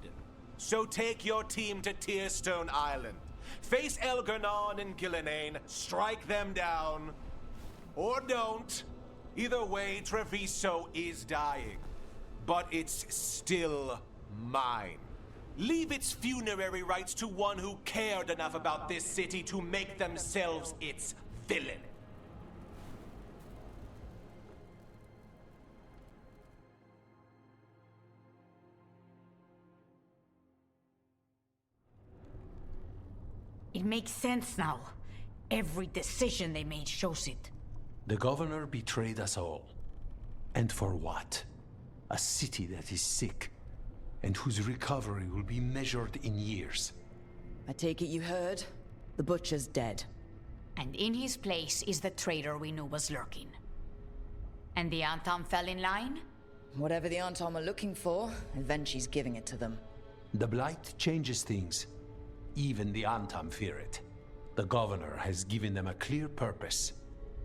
N: So take your team to Tearstone Island. Face Elgernon and Gillenane, strike them down. Or don't. Either way, Treviso is dying. but it's still mine. Leave its funerary rites to one who cared enough about this city to make themselves its villain.
G: It makes sense now. Every decision they made shows it.
W: The governor betrayed us all. And for what? A city that is sick, and whose recovery will be measured in years.
E: I take it you heard? The Butcher's dead.
G: And in his place is the traitor we knew was lurking. And the Antam fell in line?
E: Whatever the Antam are looking for, Evenchi's giving it to them.
W: The Blight changes things. Even the Antam fear it. The governor has given them a clear purpose.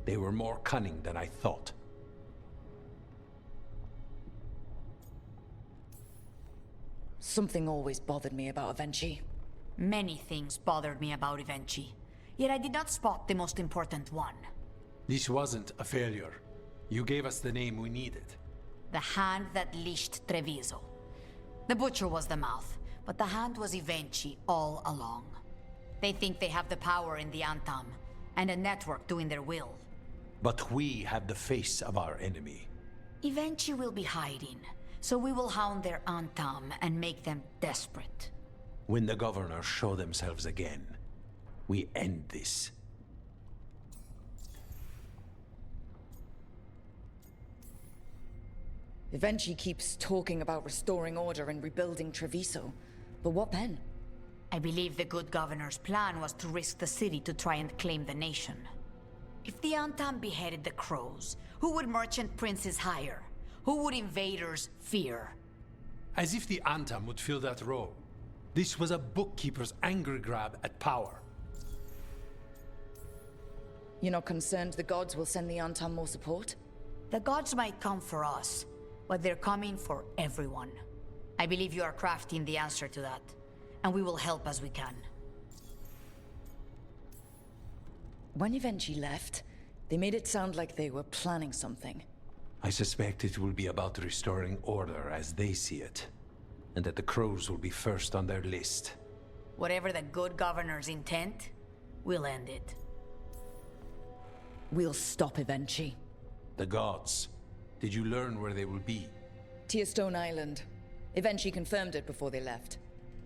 W: They were more cunning than I thought.
E: Something always bothered me about Evenchi.
G: Many things bothered me about Evenchi, yet I did not spot the most important one.
W: This wasn't a failure. You gave us the name we needed.
G: The hand that leashed Treviso. The Butcher was the mouth, but the hand was Evenchi all along. They think they have the power in the Antam, and a network doing their will.
W: But we have the face of our enemy.
G: Evenchi will be hiding, so we will hound their Antam and make them desperate.
W: When the governors show themselves again, we end this.
E: Evenchi keeps talking about restoring order and rebuilding Treviso. But what then?
G: I believe the good governor's plan was to risk the city to try and claim the nation. If the Antam beheaded the crows, who would merchant princes hire? Who would invaders fear?
W: As if the Antam would fill that role. This was a bookkeeper's angry grab at power.
E: You're not concerned the gods will send the Antam more support?
G: The gods might come for us, but they're coming for everyone. I believe you are crafting the answer to that, and we will help as we can.
E: When Evenchi left, they made it sound like they were planning something.
W: I suspect it will be about restoring order as they see it, and that the crows will be first on their list.
G: Whatever the good governor's intent, we'll end it.
E: We'll stop Evenchi.
W: The gods. Did you learn where they will be?
E: Tearstone Island. Evenchi confirmed it before they left.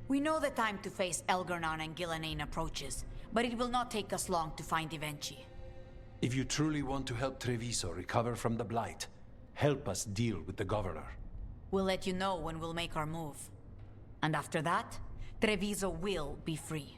G: We know the time to face Elgar'nan and Gillenane approaches, but it will not take us long to find Evenchi.
W: If you truly want to help Treviso recover from the Blight, help us deal with the governor.
G: We'll let you know when we'll make our move. And after that, Treviso will be free.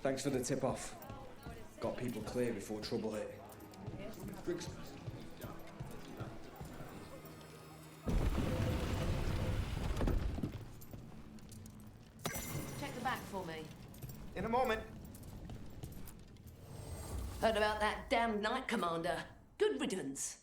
H: Thanks for the tip-off. Got people clear before trouble hit.
U: Check the back for me.
M: In a moment.
U: Heard about that damn Knight Commander. Good riddance.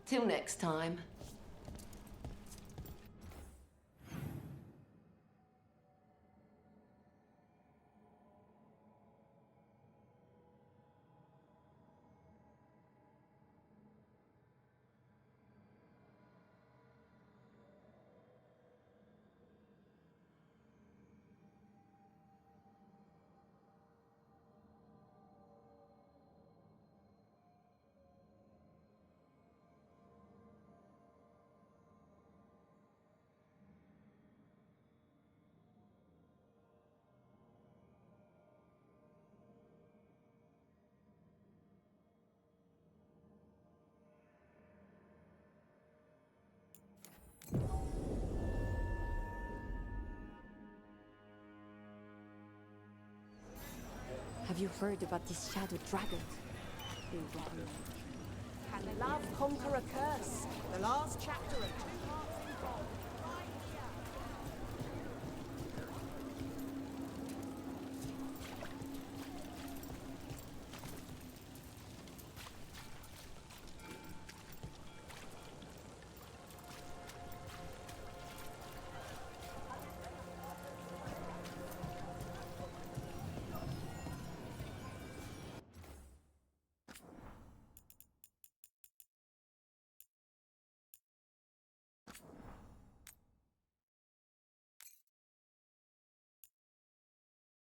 U: Till next time.
V: Have you heard about this shadow dragon? Can love conquer a curse? The last chapter of 2 parts.